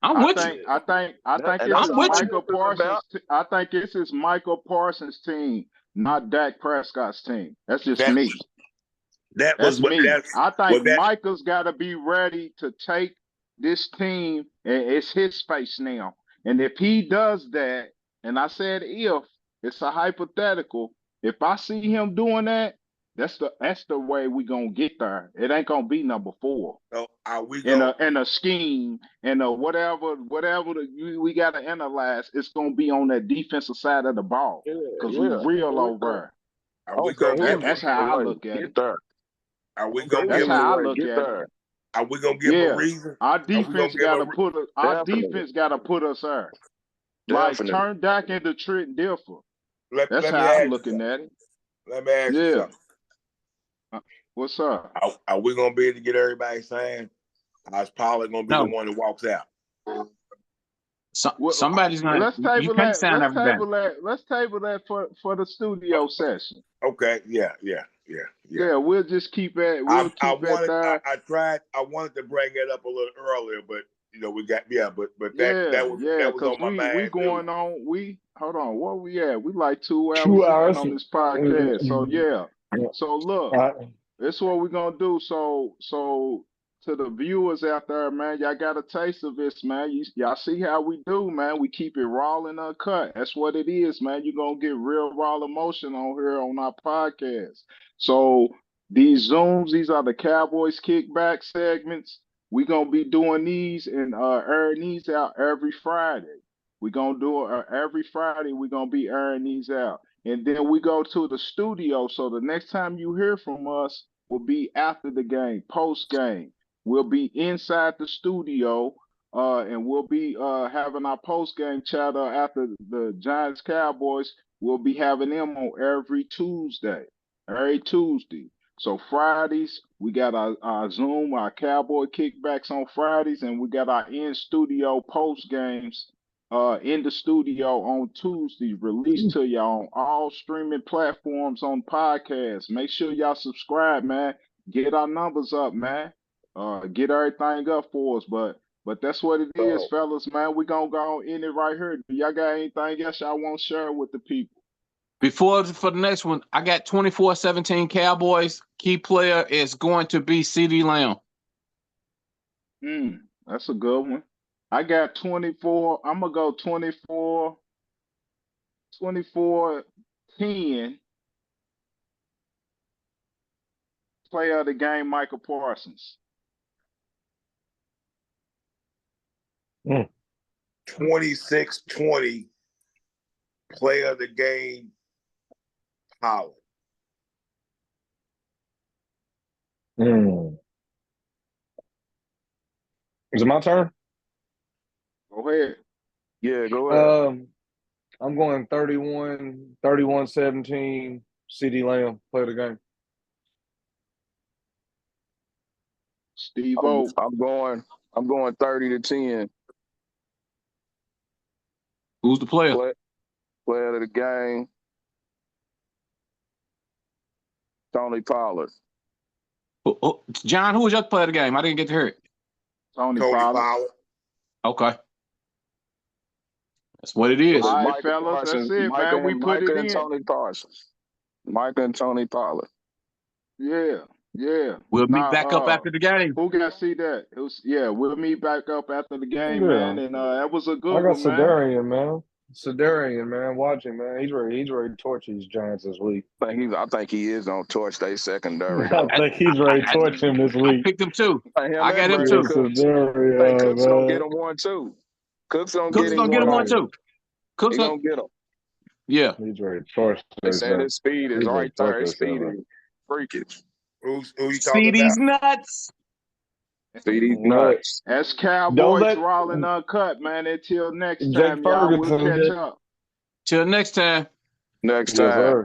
I'm I with you. think I think I think and this that's I'm is all with they you. Michael listen about. Parsons. I think this is Michael Parsons' team, not Dak Prescott's team. That's just That me. that was That's what me. that's I what think that Michael's got to be ready to take this team, and it's his space now. And if he does that, and I said if, it's a hypothetical. If I see him doing that, that's the way we gonna get there. It ain't gonna be number 4 so are we in going a scheme and a whatever we gotta analyze. It's gonna be on that defensive side of the ball Yeah, because we yeah. real We over there. there. I are we don't care going to who give leads That's the how I way. look at it. Get there. are I we don't care going to who That's give leads him the how I way. look Get at it. there. are we going to give him a Yeah, reason? our Are we going defense to give got him to a put us. Our Definitely. defense got to put us there. Like Definitely. turn Dak into Trent Dilfer. That's let me how I'm ask you looking something. at it. Let me ask you Yeah. something. What's up? Are we going to be able to get everybody saying, is Pollard going to be the No, one that walks out? Well, somebody's gonna. let's You table can't that. sound everything. Let's table that for the studio session. Okay, yeah. Yeah, we'll just keep it. We'll keep it there. I wanted to bring it up a little earlier, but we got but Yeah, yeah, that was because on my we mind too. going on. We hold on. Where we at? We like 2 hours 2 hours. in on this podcast. So yeah. So look. That's what we're gonna do. So to the viewers out there, man, y'all got a taste of this, man. Y'all see how we do, man. We keep it raw and uncut. That's what it is, man. You're gonna get real raw emotion on here on our podcast. So these Zooms, these are the Cowboys Kickback segments. We're gonna be doing these and airing these out every Friday. We're gonna do it every Friday, we're gonna be airing these out. And then we go to the studio. So the next time you hear from us will be after the game, post game. We'll be inside the studio, and we'll be having our post game chatter after the Giants Cowboys. We'll be having them on every Tuesday. Every Tuesday. So Fridays, we got our Zoom, our Cowboy kickbacks on Fridays, and we got our in studio post games in the studio on Tuesday, released to y'all on all streaming platforms on podcasts. Make sure y'all subscribe, man. Get our numbers up, man. Get everything up for us. But that's what it is, So, fellas, man. We gonna go on in it right here. Do y'all got anything else y'all want to share with the people? For the next one, I got 24-17 Cowboys. Key player is going to be CeeDee Lamb. That's a good one. I got 24. I'm gonna go 24-10. Player of the game, Michael Parsons. 26-20 player of the game, Pollard. Is it my turn? Go ahead. yeah, go ahead. I'm going 31-17, CeeDee Lamb, play of the game. Steve I'm, O. I'm going. I'm going 30-10. Who's the player? Player of the game, Tony Pollard. John, who was your player of the game? I didn't get to hear it. Tony Tony Pollard. Pollard. Okay. That's what it is. All right, Micah fellas, that's Parsons, it, man. We put it Micah and in. Tony Parsons. Micah and Tony Pollard. Yeah. Yeah. We'll meet Now, back up after the game. who got to see that? It was, yeah, we'll meet back up after the game, Yeah. man. And that was a I good got one, man. Sedarian, man. Watch him, man. He's ready to torch these Giants this week. I think he is gonna torch their secondary. I think he's ready to torch him this I week. picked him too. Him I got and him Brandon too. Cooks. I think Cooks gonna get Man. him one too. Cooks gonna Cooks get gonna him get him one. one too. Cooks He gonna get him. Yeah. He's ready to torch They this. said his speed is He's ready right to torch there. His this. speed is freakish. Who you See talking these about? nuts. See these Look, nuts. That's Don't Cowboys let Raw Uncut, man. Until next Jake time, y'all. We'll Ferguson catch get. up. Till next time. Next Yes, time. sir.